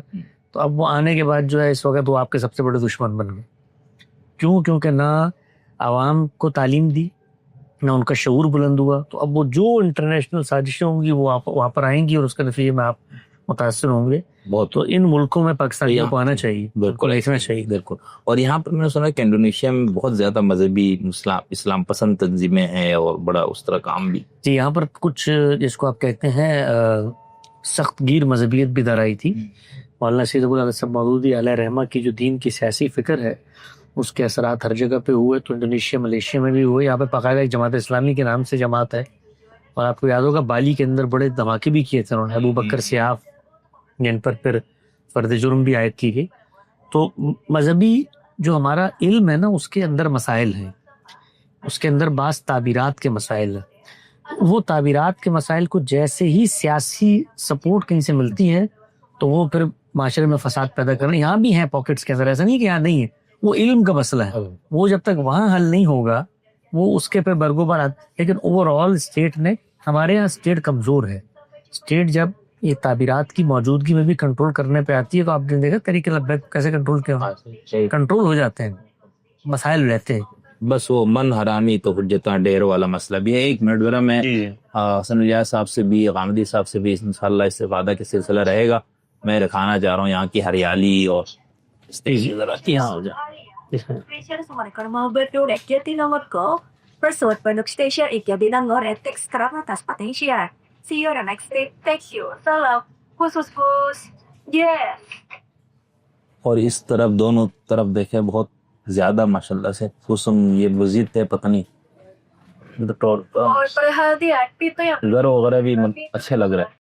تو اب وہ آنے کے بعد جو ہے اس وقت وہ آپ کے سب سے بڑے دشمن بن گئے. کیوں؟ کیونکہ نہ عوام کو تعلیم دی، نہ ان کا شعور بلند ہوا. تو اب وہ جو انٹرنیشنل سازشیں ہوں گی وہ وہاں پر آئیں گی اور اس کے نتیجے میں آپ متاثر ہوں گے. بہت تو ان ملکوں میں پاکستانیوں کو آنا چاہیے، بالکل دیکھنا چاہیے. بالکل. اور یہاں پر میں نے سنا کہ انڈونیشیا میں بہت زیادہ مذہبی اسلام پسند تنظیمیں ہیں اور بڑا اس طرح کام بھی. جی یہاں پر کچھ جس کو آپ کہتے ہیں سخت گیر مذہبیت بھی در آئی تھی. مولانا سید ابو الحسن مودودی علیہ رحمہ کی جو دین کی سیاسی فکر ہے اس کے اثرات ہر جگہ پہ ہوئے. تو انڈونیشیا ملیشیا میں بھی ہوئے. یہاں پہ باقاعدہ ایک جماعت اسلامی کے نام سے جماعت ہے، اور آپ کو یاد ہوگا بالی کے اندر بڑے دھماکے بھی کیے تھے انہوں نے، ابو بکر سیاف، جن پر پھر فرد جرم بھی عائد کی گئی. تو مذہبی جو ہمارا علم ہے نا اس کے اندر مسائل ہیں، اس کے اندر بعض تعبیرات کے مسائل ہیں. وہ تعبیرات کے مسائل کو جیسے ہی سیاسی سپورٹ کہیں سے ملتی ہے تو وہ پھر معاشرے میں فساد پیدا کرنا. یہاں بھی ہیں پاکٹس کے اندر، ایسا نہیں کہ یہاں نہیں ہے، وہ علم کا مسئلہ ہے. وہ جب تک وہاں حل نہیں ہوگا وہ اس کے پہ برگوبار آتا. لیکن اوور آل اسٹیٹ نے، ہمارے یہاں اسٹیٹ کمزور ہے. اسٹیٹ جب یہ تعبیرات کی موجودگی میں بھی کنٹرول کرنے پہ آتی ہے تو آپ نے دیکھا طریقے لبیک کیسے کنٹرول کیا، کنٹرول ہو جاتے ہیں، مسائل رہتے ہیں. بس وہ من حرامی تو حجتاں ڈیر والا مسئلہ بھی ہے. ایک منٹ ذرا میں حسن الیاس صاحب سے بھی، غامدی صاحب سے بھی انشاءاللہ استفادہ کے سلسلہ رہے گا. میں دکھانا چاہ رہا ہوں یہاں کی ہریالی اور یہاں ہو جائے. Assalamualaikum mau berdoa di nomor go. Pursuit penduk station ikya bilang ngoretek sekarang atas potensial. See you the next day. Thank you. Salam. Khusus bus. Yes. اور اس طرف دونوں طرف دیکھیں بہت زیادہ ماشاءاللہ سے حسن. یہ مزید ہے پتہ نہیں اور perhatian pintu yang گھر وغیرہ بھی اچھے لگ رہا ہے.